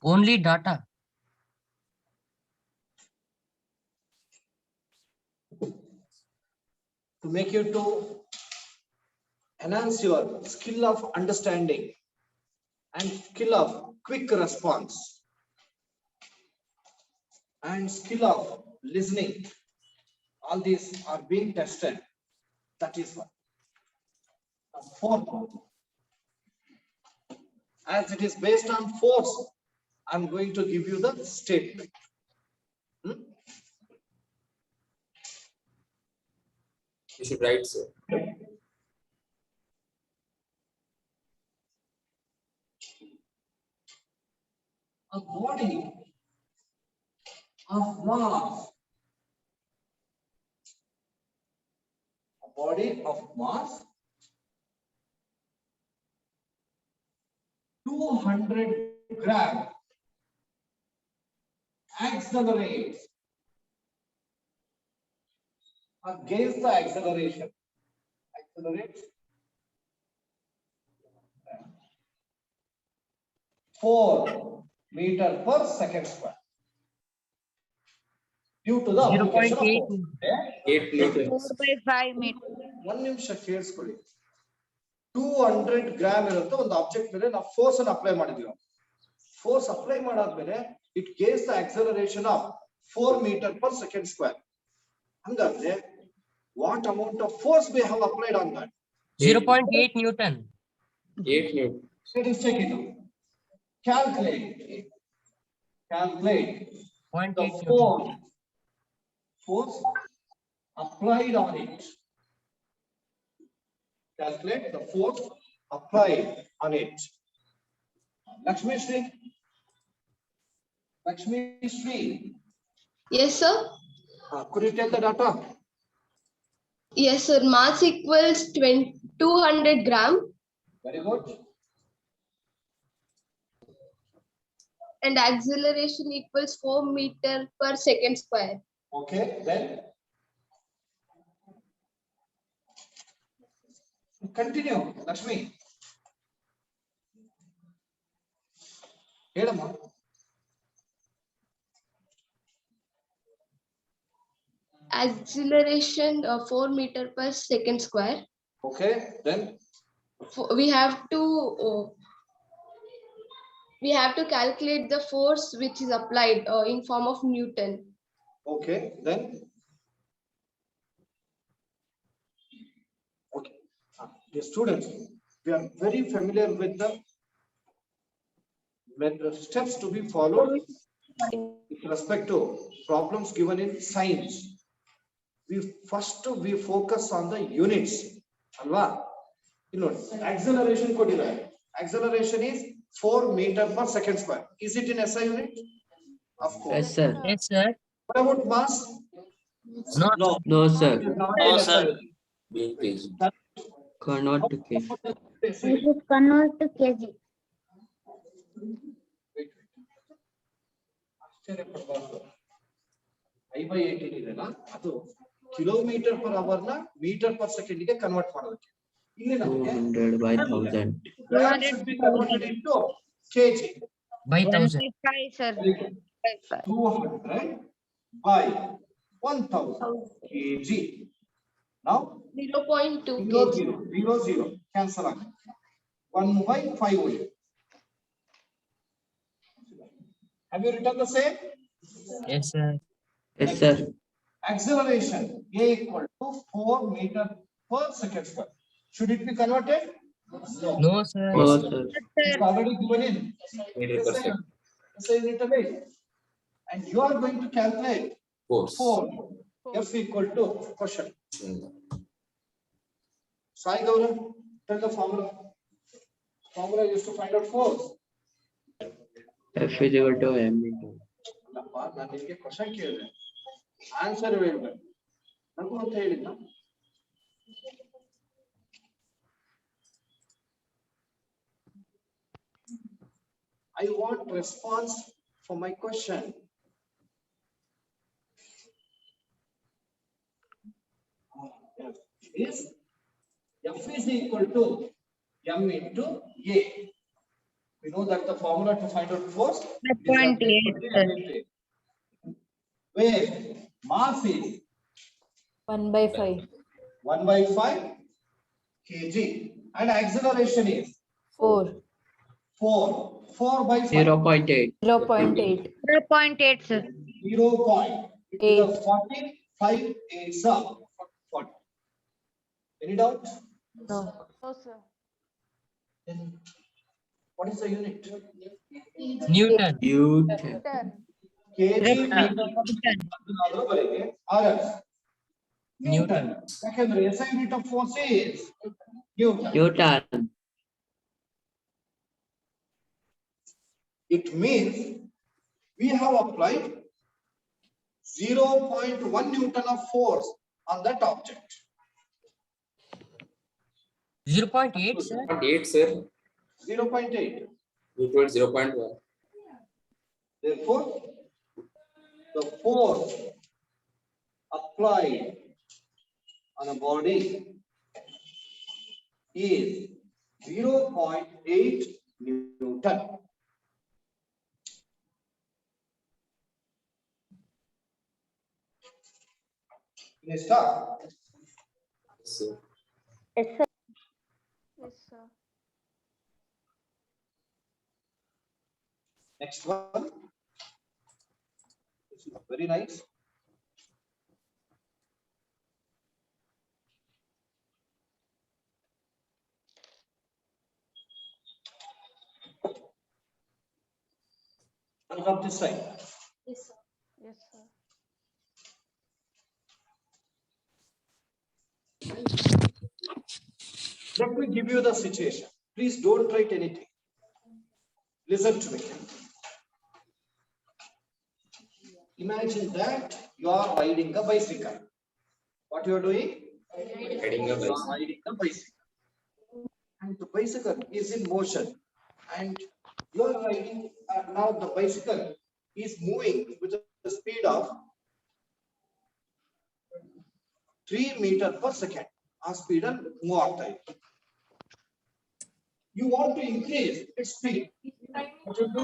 Only data. To make you to enhance your skill of understanding and skill of quick response and skill of listening. All these are being tested. That is what. Fourth one. As it is based on force, I'm going to give you the statement. You should write, sir. A body of mass, a body of mass 200 grams accelerates against the acceleration. Accelerates 4 meters per second square. Due to the application of force. 8 meters. 4/5 meter. 1 ನಿಮಿಷ ಕೇಳಿಸ್ಕೊಳ್ಳಿ. 200 gram ಇರುತ್ತೆ ಒಂದು object ಮೇಲೆ ನಾವು force ಅನ್ನು apply ಮಾಡಿದೀವಿ. Force apply ಮಾಡಾದ್ಮೇಲೆ it gaves the acceleration of 4 meter per second square. ಹಂಗಾದ್ರೆ what amount of force we have applied on that? 0.8 Newton. 8 Newton. Let us check it out. Calculate the 0.8 force applied on it. Calculate the force applied on it. Lakshmi Sri. Yes, sir. Could you tell the data? Yes, sir. Mass equals 200 gram Very good. and acceleration equals 4 meter per second square. Okay, then continue, Lakshmi. Helama. Acceleration 4 meter per second square. Okay, then We have to calculate the force which is applied in form of Newton. okay, then okay. Dear students, we are very familiar with the steps to be followed with respect to problems given in science. We focus on the units. Alva? You know, acceleration is 4 meter per second square. Is it in SI unit? Of course. Yes, sir. Yes, sir. What about mass? No. No. No, It sir. is not No, in sir. SI unit. Being kg. Convert to kg. We should convert to kg. ಆಶ್ಚರ್ಯಪಡಬಾರ್ದು. 5/18 ಇದೆಲ್ಲ ಅದು kilometre per hour ನ metre per second ಗೆ convert ಮಾಡೋದಕ್ಕೆ. ಇಲ್ಲಿ ನಮಗೆ 200 by 1000. that should be converted into kg. By 1000. 5, sir. 200 by 1000 kg. Now 0.2 0 kg. 0 0 0 cancel ಆಗುತ್ತೆ. 1/5 ಉಳಿಯುತ್ತೆ. Have you written the same? Yes, sir. Yes, sir. Acceleration A equal to 4 meter per second square. Should it be converted? No. No, sir. No, sir. It's already given in. Meter per second. SI unit away. And you are going to calculate Force. 4. F equal to question. Sai Gaurav, tell the formula. Formula used to find out force. F is equal to m into. ಅಲ್ಲಪ್ಪ ನಾನು ನಿಮಗೆ question ಕೇಳಿದೆ answer ಹೇಳ್ಬೇಕು ನನಗೂ ಅಂತ ಹೇಳಿಲ್ಲ. I want response for my question. F is equal to m into A. We know that the formula to find out force is 0.8, sir. where mass is 1/5. 1/5 kg and acceleration is 4. 4 by 5. 0.8. 0.8. 0.8, sir. 0 point. It is a 45 is a 40. Any doubt? No. No, sir. Then what is the unit? Newton. Newton. kg meter per second. ಅದರ ಬರೆಗೆ RF. Newton. ಯಾಕಂದ್ರೆ SI unit of force is Newton. Newton. It means we have applied 0.1 Newton of force on that object. 0.8, sir. 0.8, sir. 0.8. You told 0.1. Therefore, the force applied on a body is 0.8 Newton. Let's start. So, Yes, sir. Next one. This is very nice. And come this side. Yes, sir. Yes, sir. Let me give you the situation. Please don't write anything. Listen to me. Imagine that you are riding a bicycle. What you are doing? heading a You are bicycle. riding a bicycle. And the bicycle is in motion. And you are riding, now the bicycle is moving with the speed of 3 meter per second. A speed and move ಆಗ್ತಾ ಇದೆ. You want to increase its speed. What you do?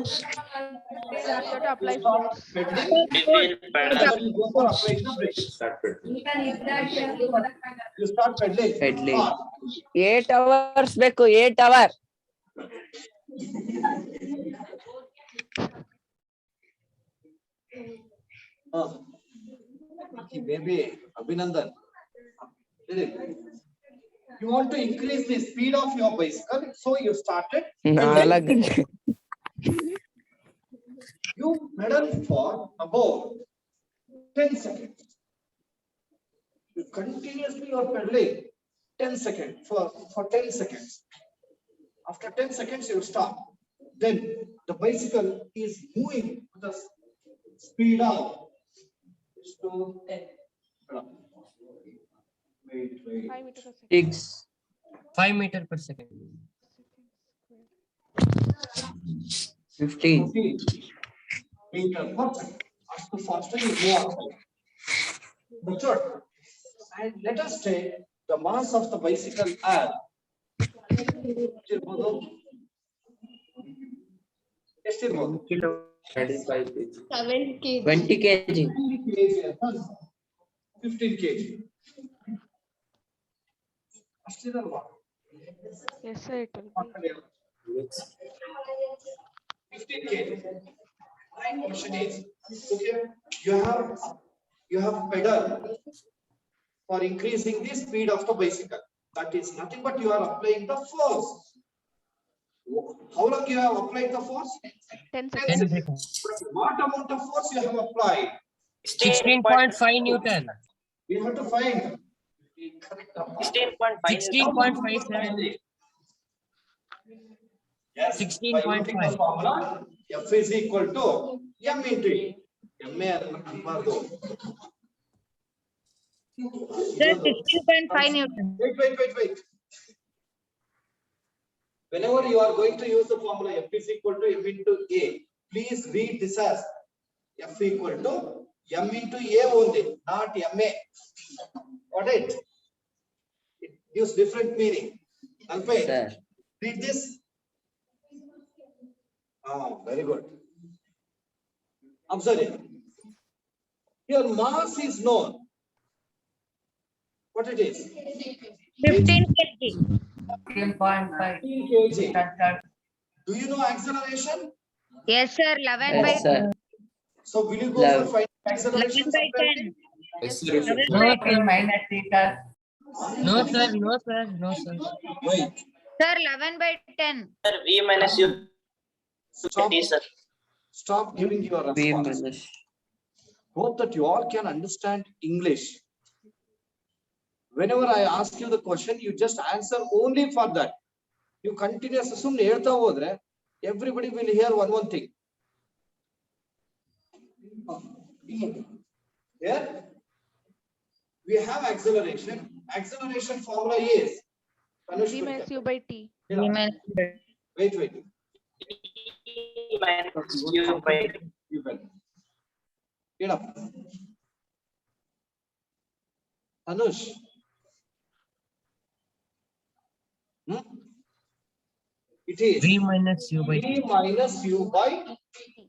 Apply Start pedaling. And then you go for applying the brake. Start pedaling. You start pedaling. Pedaling. fast. 8 hours ಬೇಕು 8 hour. Maybe Abhinandan. You want to increase the speed of your bicycle, so you started. 4 ಗಂಟೆ. You pedal for about 10 seconds. You continuously are pedaling 10 seconds for 10 seconds. After 10 seconds, you stop. then the bicycle is moving with the speed of is to wait. 5 meters per second. 5 meter per second. 15. 15 meter per second. As to faster you move outside. Matured. And let us take the mass of the bicycle as ಎಷ್ಟಿರ್ಬೋದು? 25 kg. 7 kg. 20 kg. 15 kg. ಅಷ್ಟಿರಲ್ವಾ? Yes, sir, it will be. 15 kg. My question is, okay, you have pedal for increasing the speed of the bicycle. That is nothing but you are applying the force. How long you have applied the force? 10 10 seconds. seconds. What amount of force you have applied? 16.5 Newton. We have to find the correct amount. 16.5, sir. Yes, 16.5. by using the formula, F is equal to M into E. MA ಅನ್ನಬಾರ್ದು. Sir, 16.5 Newton. Wait. Whenever you are going to use the formula F is equal to M into A, please read this as F equal to M into A only, not MA. Got it? It gives different meaning. Alpay, Sir. read this. Oh, very good. Observe it. Your mass is known. What it is? 15 kg. 15.5. 15 kg. Do you know acceleration? Yes, sir. 11 by Yes, sir. So will you go for 11. finding acceleration? 11 by 10. Acceleration. 11 by 10. minus theta. No, sir. No, sir. No, sir. Wait. Sir, 11 by 10. V minus U. Stop. Sir. Stop giving your V response. minus. Hope that you all can understand English. Whenever I ask you the question, you just answer only for that. You continuous ಸುಮ್ನೆ ಹೇಳ್ತಾ ಹೋದ್ರೆ everybody will hear one thing. Here we have acceleration. Acceleration formula is Anush, V minus U by T. wait. V minus U by You can. Get up. Anush. It is V minus U by V T. minus U by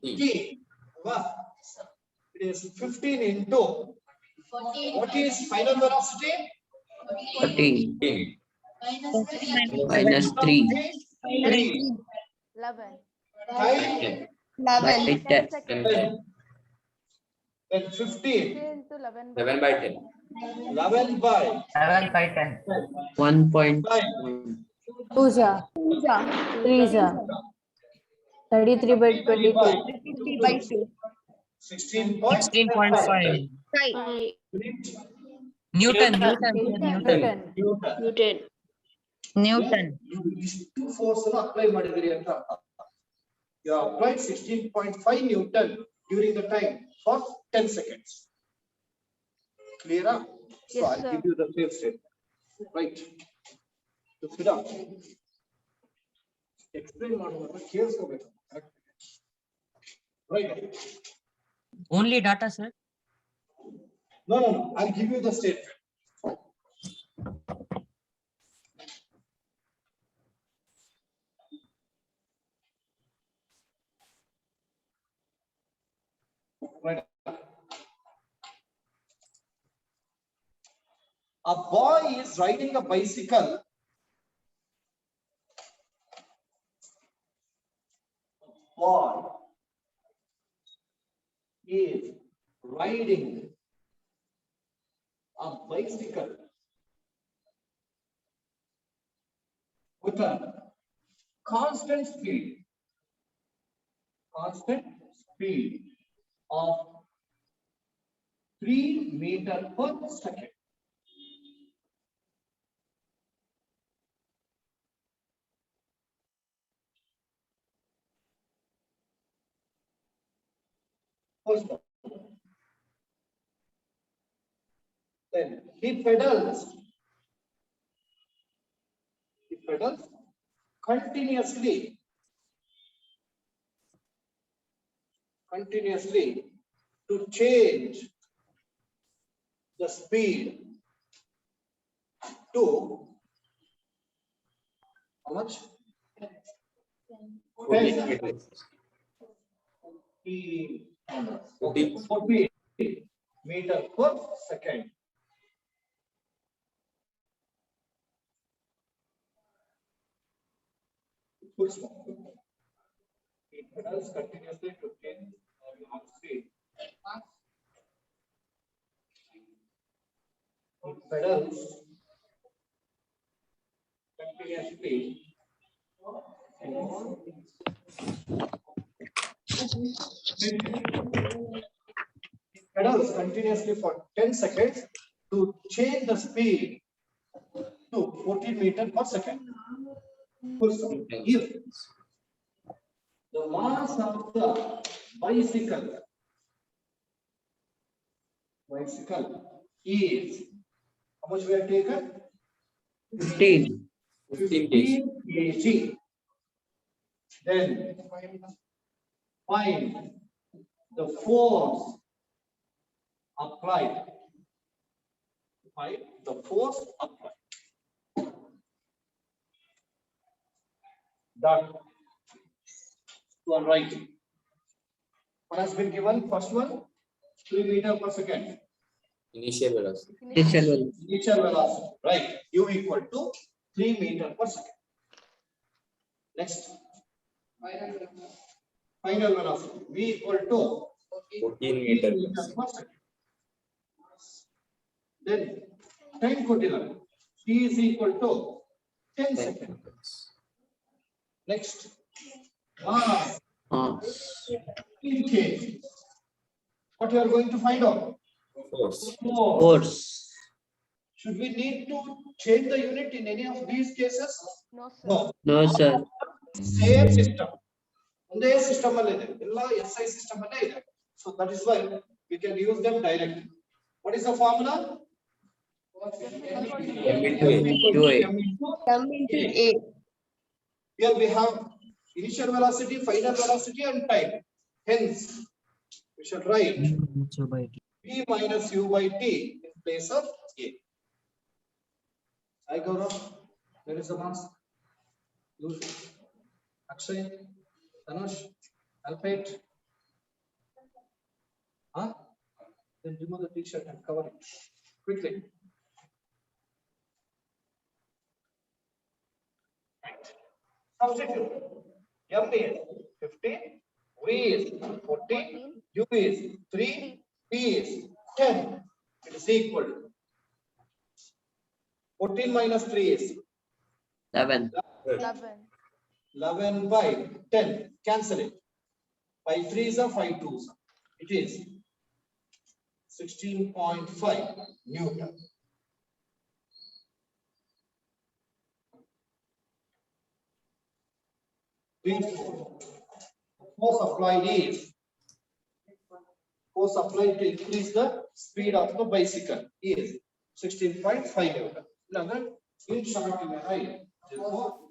T. Wow. It is 15 into what is final velocity? 40. 15. Minus 3. 11. Time 11. 10 seconds. 10. Then 15. Into 11 by 11 by 10. 11 by 7 by 10. 1.1. 33 by 22. 50 by 2. 16.5. 5. Newton. Newton. ಇಷ್ಟು force ಅನ್ನು apply ಮಾಡಿದಿರಿ ಅಂತ ಅರ್ಥ. You have applied 16.5 Newton during the time for 10 seconds. Clear? So Yes, I'll sir. give you the same statement. Right. So sit down. Explain ಮಾಡುವಾಗ ಕೇಳಿಸ್ಕೋಬೇಕು. Right. Only data, sir. No. I'll give you the statement. Right. A boy is riding a bicycle. Boy is riding a bicycle with a constant speed of 3 meters per second. First one. Then he pedals continuously to change the speed to how much? 14 meters. 40 meter per second. It pedals continuously to change the speed. It pedals continuously. Pedals continuously for 10 seconds to change the speed to 14 meters per second. If the mass of the bicycle is how much we have taken? 15. 15 kg. Then find the force applied. Find the force applied. Done. To our right. What has been given? First one, 3 meters per second. Initial velocity. Initial velocity. Right. U equal to 3 meters per second. Next. Final velocity. V equal to 14 meters. per second. Then time continuum. T is equal to 10 seconds. Next. Mass. In kg. What you are going to find out? Force. Should we need to change the unit in any of these cases? No, sir. No. No, sir. Same system. Only system SI system. So that is why we can use them directly. What is the formula? M into A. M into A. Here we have initial velocity, final velocity, and time. Hence, we should write V minus U by T in place of A. Hi Gaurav, where is the mask? Akshay, Tanush, Alpate. Huh? Then remove the t-shirt and cover it quickly. Substitute. M is 15, V is 14, U is 3, P is 10. It is equal to 14 minus 3 is 11. 11 by 10. Cancel it. 5 3s are 5 2s. It is 16.5 Newton. Force applied to increase the speed of the bicycle is 16.5 Newton. Now, in short, you may write, therefore,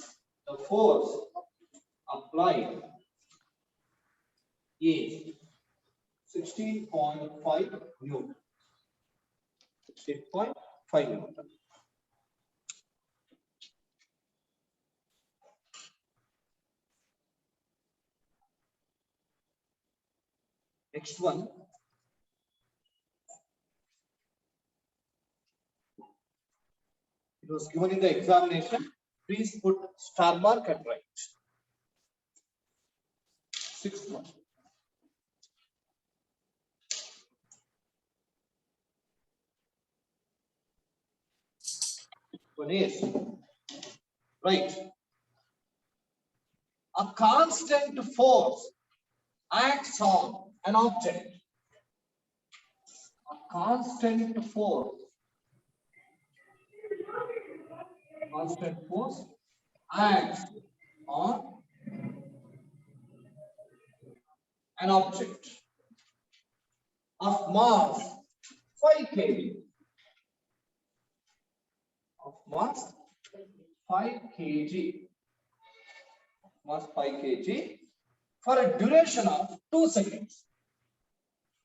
the force applied is 16.5 Newton. 16.5 Newton. Next one. It was given in the examination. Please put star mark and write. Sixth one. One is right. A constant force acts on an object. A constant force acts on an object. of mass 5 kg. Of mass 5 kg. Mass 5 kg for a duration of 2 seconds.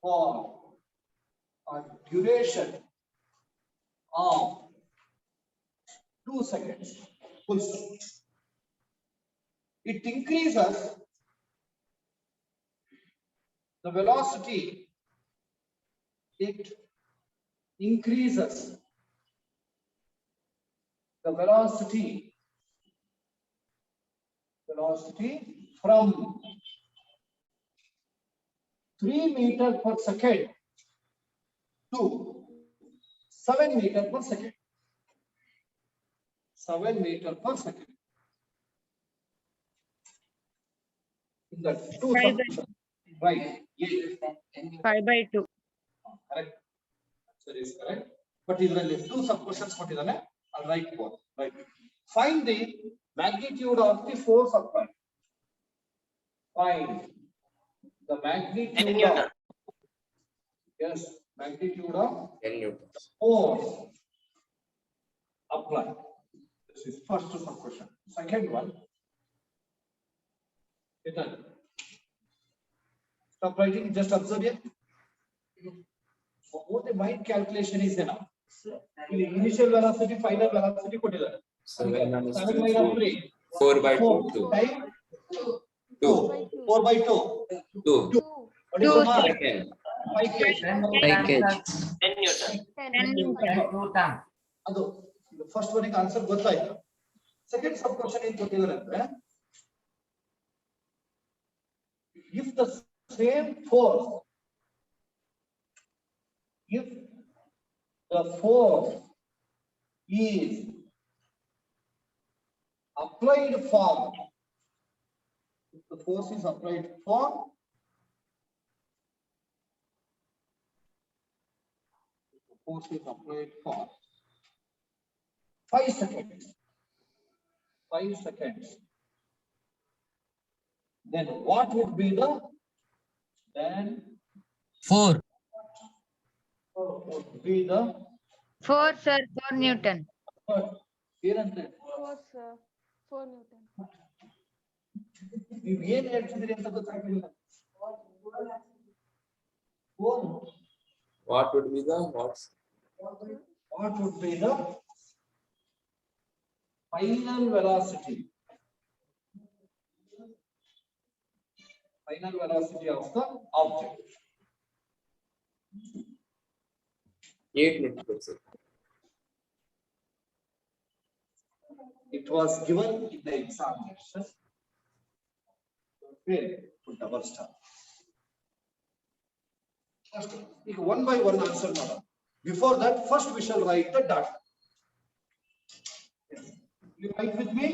For a duration of 2 seconds. Full stop. It increases the velocity. It increases the velocity from 3 meters per second to 7 meters per second. 7 meters per second. In the two subdivisions. Right. Yes. 5/2. Correct. Answer is correct. But ಇದರಲ್ಲಿ two sub questions ಕೊಟ್ಟಿದ್ದಾನೆ. I'll write both. Right. Find the magnitude of the force applied. Find the magnitude of, yes, magnitude of 10 newtons. force applied. This is first sub question. Second one. Stop writing, just observe here. What the mind calculation is enough. Initial velocity, final velocity, 7 minus 7 2, minus 3. 4 by 2, 2. Time 2. 4 by 2. 2. What is the mass? Second. 5 kg. 5 kg. 10 Newton. 10 Newton. ಅದು first one answer ಗೊತ್ತಾಯ್ತು. Second ಸಬ್ question ಏನ್ ಕೊಟ್ಟಿದ್ದಾರೆ ಅಂದ್ರೆ, if the same force, if the force is applied for, if the force is applied for 5 seconds, 5 seconds, then what would be the, then 4. what would be the 4, sir. 4 Newton. ಏನಂದ್ರೆ ನೀವು ಏನ್ ಹೇಳ್ತಿದ್ರಿ ಅಂತ ಗೊತ್ತಾಗ್ಲಿಲ್ಲ. What would be the what? What would be the final velocity? Final velocity of the object. 8 meters per second. It was given in the examination. Okay, put double star. First, one by one answer model. Before that, first we shall write the dot. Yes. You write with me?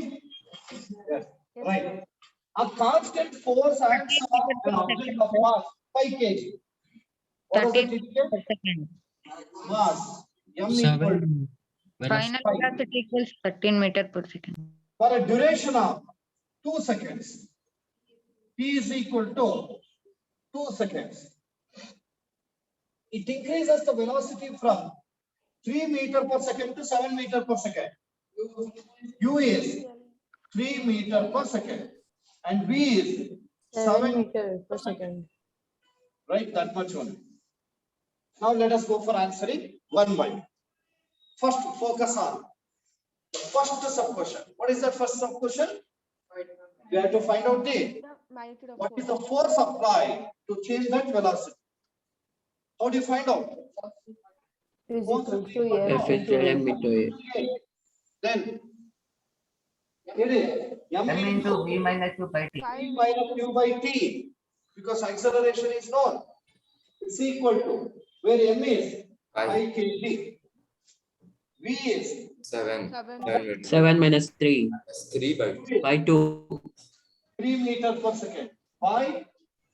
Yes. Right. A constant force acts on an object of mass 5 kg. What was the 13 digit? per second. Mass m equal 7. Final velocity equals 13 meters per second. for a duration of 2 seconds. T is equal to 2 seconds. It increases the velocity from 3 meters per second to 7 meters per second. U is 3 meters per second and V is 7 meters per second. Right, that much only. Now let us go for answering one by one. First, focus on the first sub question. What is that first sub question? We have to find out the what is the force applied to change that velocity. How do you find out? F is m into a. Then it is m M into v minus u by t. v minus u by t, because acceleration is known. It's equal to where m is 5 kg, v is 7. 7 minus 3. 3 by 2. By 2. 3 meters per second by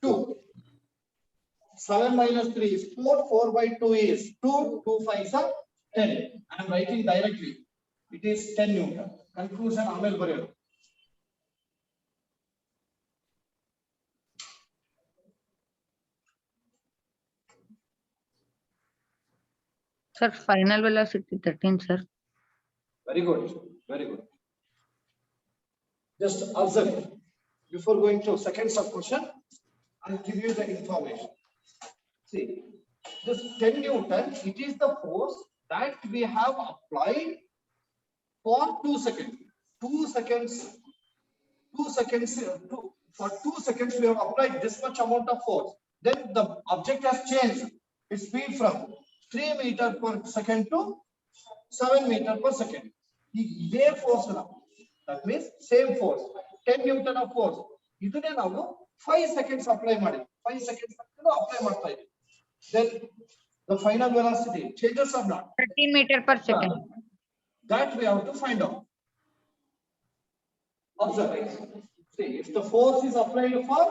2. 7 minus 3 is 4. 4 by 2 is 2. 2 5s are 10. I am writing directly. It is 10 Newton. Conclusion ಆಮೇಲೆ ಬರೆಯೋದು. Sir, final velocity 13, sir. Very good, very good. Just observe it. Before going to second sub question, I'll give you the information. See, this 10 Newton, it is the force that we have applied for 2 seconds. 2 seconds, 2 seconds, for 2 seconds we have applied this much amount of force. Then the object has changed its speed from 3 meter per second to 7 meter per second. Their force now. That means same force. 10 Newton of force. ಇದನ್ನೇ ನಾವು 5 seconds apply ಮಾಡಿ 5 seconds apply ಮಾಡ್ತಾ ಇದ್ದೀವಿ. Then the final velocity changes or not? 13 meter per second. That we have to find out. Observe. See, if the force is applied for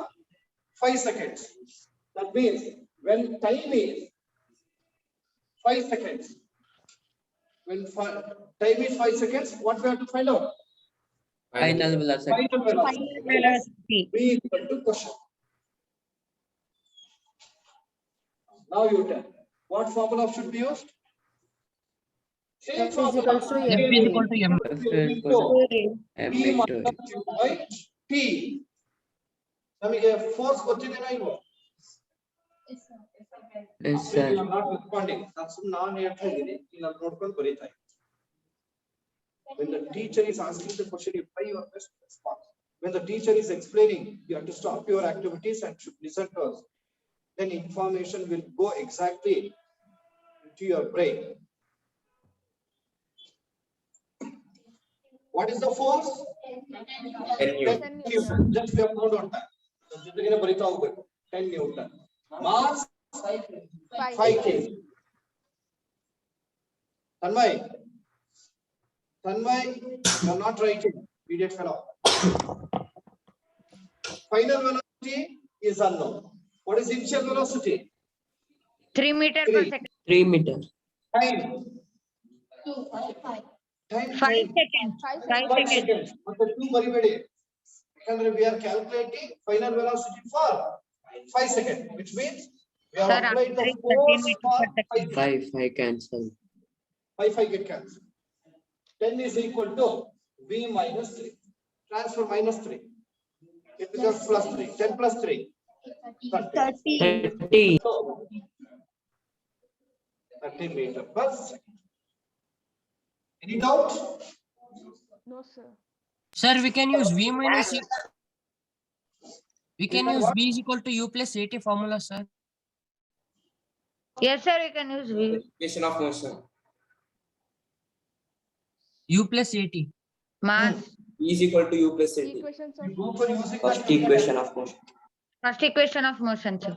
5 seconds, that means when time is 5 seconds, when time is 5 seconds, what we have to find out? Final velocity. Final velocity. Velocity. V equal to question. Now you tell. What formula should be used? Same F is formula. equals to F is equal to M. F is equal to M P into minus Q by T. ನಮಗೆ force ಗೊತ್ತಿದೆನಾ ಇಲ್ವಾ? Yes, sir. You are not responding. ನಾನು ಹೇಳ್ತಾ ಇದ್ದೀನಿ, ನೀನು ಅಲ್ಲಿ ನೋಡ್ಕೊಂಡು ಬರೀತಾ ಇದ್ದೀನಿ. When the teacher is asking the question, you try your best to respond. When the teacher is explaining, you have to stop your activities and should listen to us. Then information will go exactly into your brain. What is the force? 10 Newton. Just we have noted on that. ಜೊತೆಗೇನೆ ಬರೀತಾ ಹೋಗ್ಬೇಕು. 10 Newton. Mass 5 kg. Tanmay, you are not writing. Idiot fellow. Final velocity is unknown. What is initial velocity? 3 meter per 3. second. 3 meter. Time. 5 seconds. 5 5 seconds. seconds. ಮತ್ತೆ 2 ಬರಿಬೇಡಿ. ಯಾಕಂದ್ರೆ we are calculating final velocity for 5 seconds, which means we have Sir, applied the answer is 13 force meter for per second. 5 seconds. 5 cancel. 5 get cancelled. 10 is equal to V minus 3. Transfer minus 3. It becomes plus 3. 10 plus 3. 30. 30. So, 30 meter per second. Any doubt? No, sir. Sir, we can use V minus U. We can use V is equal to U plus AT formula, sir. Yes, sir, you can use V. Equation of motion. U plus AT. Mass. E is equal to U plus AT. You go for using First that equation of motion. First equation of motion, sir.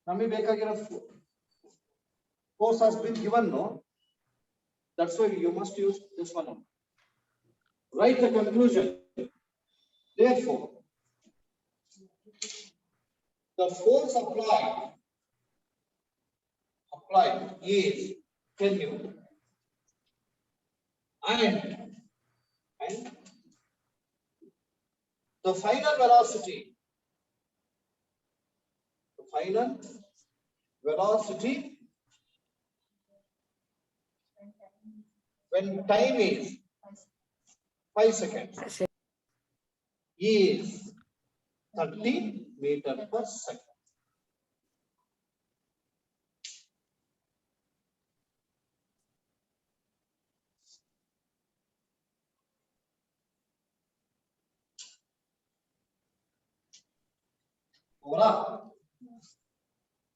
ನಮಗೆ ಬೇಕಾಗಿರೋ force has been given, no? That's why you must use this one. Write the conclusion. Therefore, the force applied is 10 Newton. And the final velocity when time is 5 seconds is 30 meter per second. Over.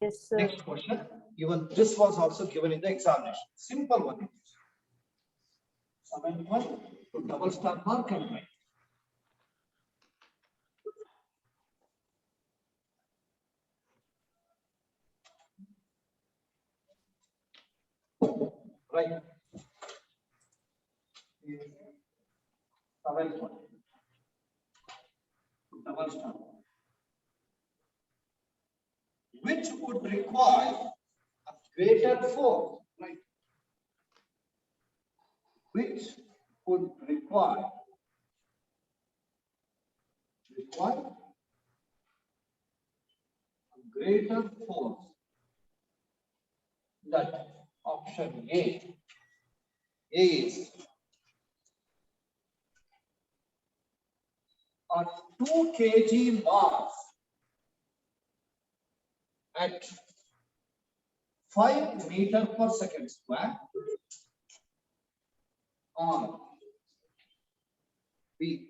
Yes, sir. Next question. Even this was also given in the examination. Simple one. Summand one to double star mark and write. Right. Summand one to double star, which would require a greater force, right? Which would require a greater force that option A is a 2 kg mass at 5 meter per second square on B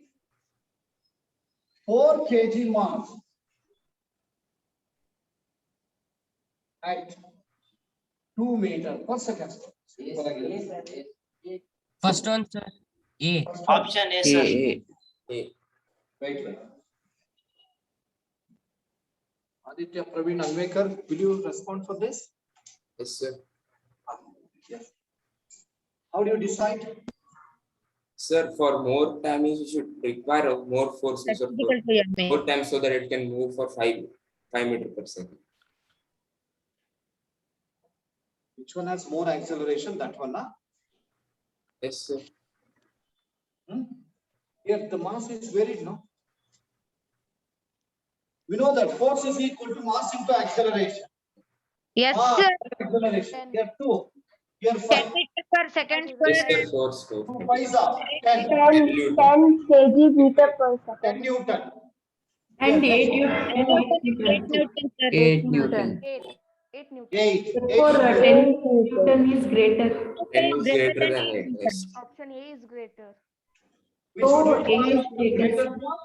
4 kg mass at 2 meter per second square. First one, sir. A. Option A, A, sir. A. Wait. Aditya Praveen Anvekar, will you respond for this? Yes, sir. Yes. How do you decide? Sir, for more time, you should require more force. That's Sir, equal to MA. more time so that it can move for 5 meter per second. Which one has more acceleration? That one, huh? Yes, sir. Here the mass is varied, no? We know that force is equal to mass into acceleration. Yes, Mass sir. and acceleration. Here 2, here 10 5. meter per second Yes, square. sir. Force 2. 2 5s are 10. 10 kg meter per 10 second. Newton. And Here, 8 8 Newton. Newton, sir. 8 Newton. 8 Newton. 8. Therefore, 10 Newton is greater. 10 is greater than 8. 8 Yes. Option A is greater. Which So, one A is greater. greater one?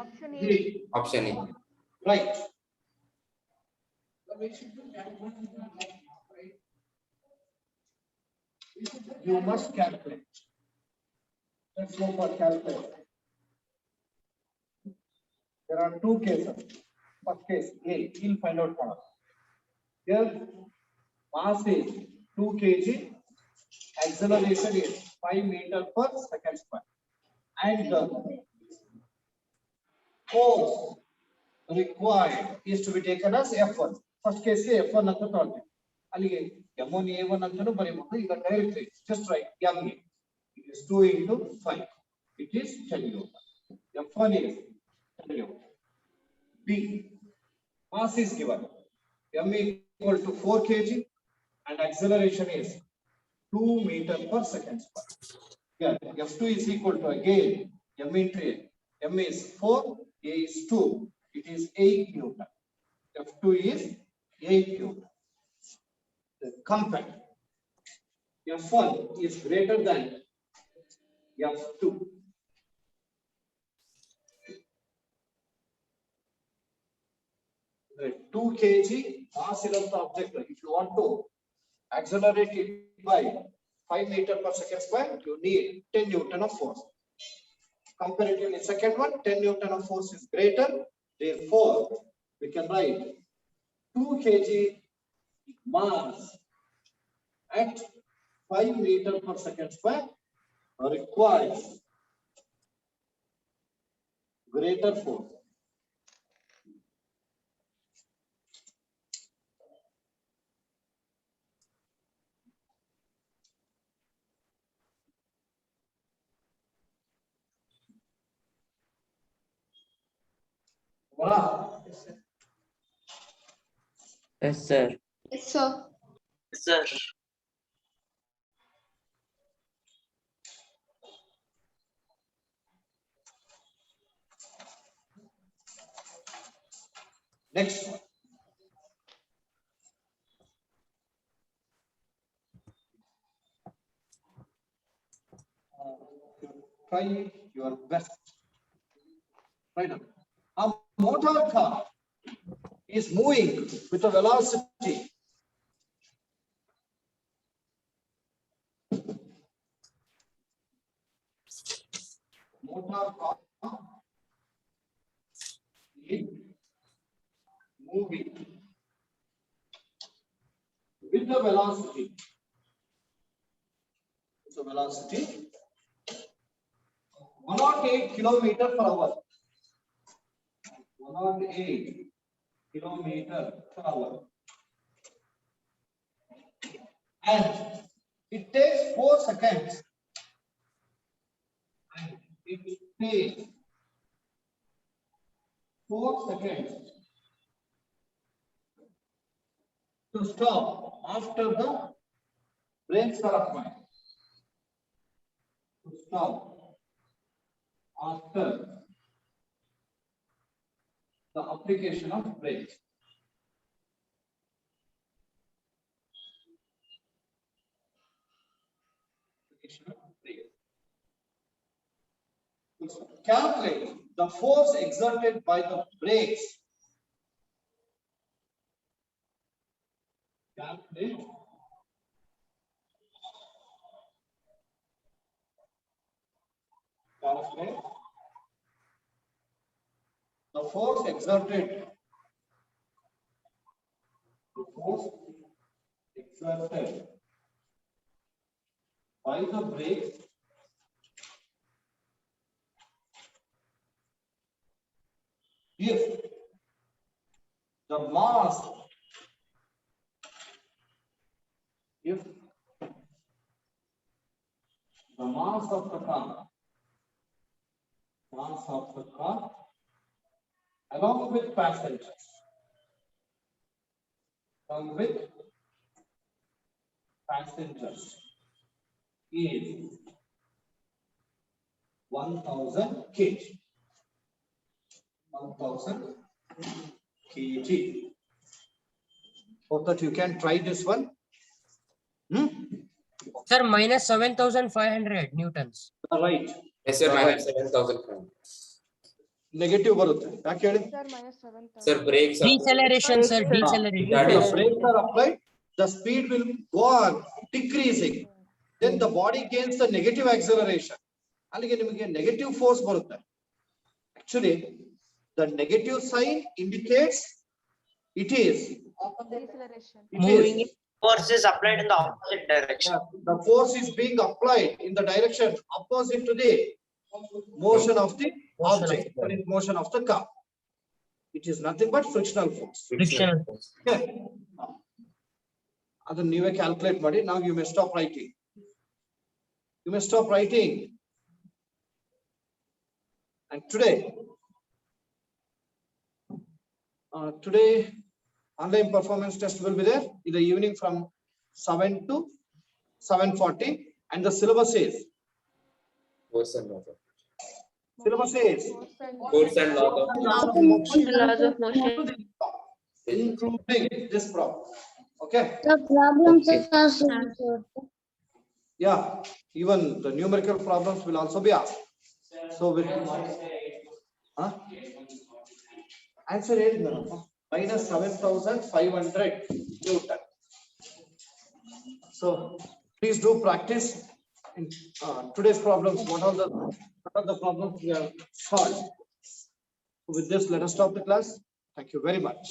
Option A. Three. Option A. Right. You must calculate. Let's go for calculate. There are 2 cases. First case A, he'll find out for us. Here, mass is 2 kg, acceleration is 5 meter per second square. And the force required is to be taken as F1. First case F1 ಅಂತ ತಗೊಳ್ತೀವಿ. ಅಲ್ಲಿಗೆ M1 A1 ಅಂತಾನೂ ಬರೀಬಹುದು. ಈಗ directly just write MA. It is 2 into 5. It is 10 Newton. F1 is 10 Newton. B, mass is given. M equal to 4 kg and acceleration is 2 meter per second square. Here F2 is equal to again M into A. M is 4, A is 2. It is 8 Newton. F2 is 8 Newton. Compare. F1 is greater than F2. The 2 kg mass in the object. If you want to accelerate it by 5 meter per second square, you need 10 Newton of force. Comparatively, second one, 10 Newton of force is greater. Therefore, we can write 2 kg mass at 5 meter per second square requires greater force. Voila. Yes, sir. Yes, sir. Sir. Next one. Try your best. Right now, a motor car is moving with a velocity motor car is moving with the velocity 108 kilometer per hour. 108 kilometer per hour. And it takes 4 seconds. And it takes 4 seconds to stop after the brakes are applied. To stop after the application of brakes. Calculate the force exerted by the brakes. Calculate the force exerted. The force exerted by the brakes if the mass of the car along with passengers is 1000 kg. 1000 kg. So that you can try this one. Sir, minus 7,500 newtons. Right. Yes, sir, minus 7,000. Negative ಬರುತ್ತೆ ಯಾಕೆ ಹೇಳಿ Sir, brakes are Deceleration, sir, deceleration. That the is- brakes are applied, the speed will go on decreasing, then the body gains the negative acceleration. ಅಲ್ಲಿಗೆ ನಿಮಗೆ negative force ಬರುತ್ತೆ. Actually the negative sign indicates it is Moving Force is applied in the opposite direction. the force is being applied in the direction opposite to the motion of the object, that is motion of the car. It is nothing but frictional force. frictional. Okay. Adha neeve calculate ಮಾಡಿ. Now you may stop writing. You may stop writing. And today online performance test will be there in the evening from 7 to 7:40, and the syllabus is Force and laws of Laws of motion. including this problem. Okay. The problems are solved. Yeah, even the numerical problems will also be asked. So we answer is minus 7,500 Newton. So please do practice in today's problems. What are the problems we have solved? With this, let us stop the class. Thank you very much.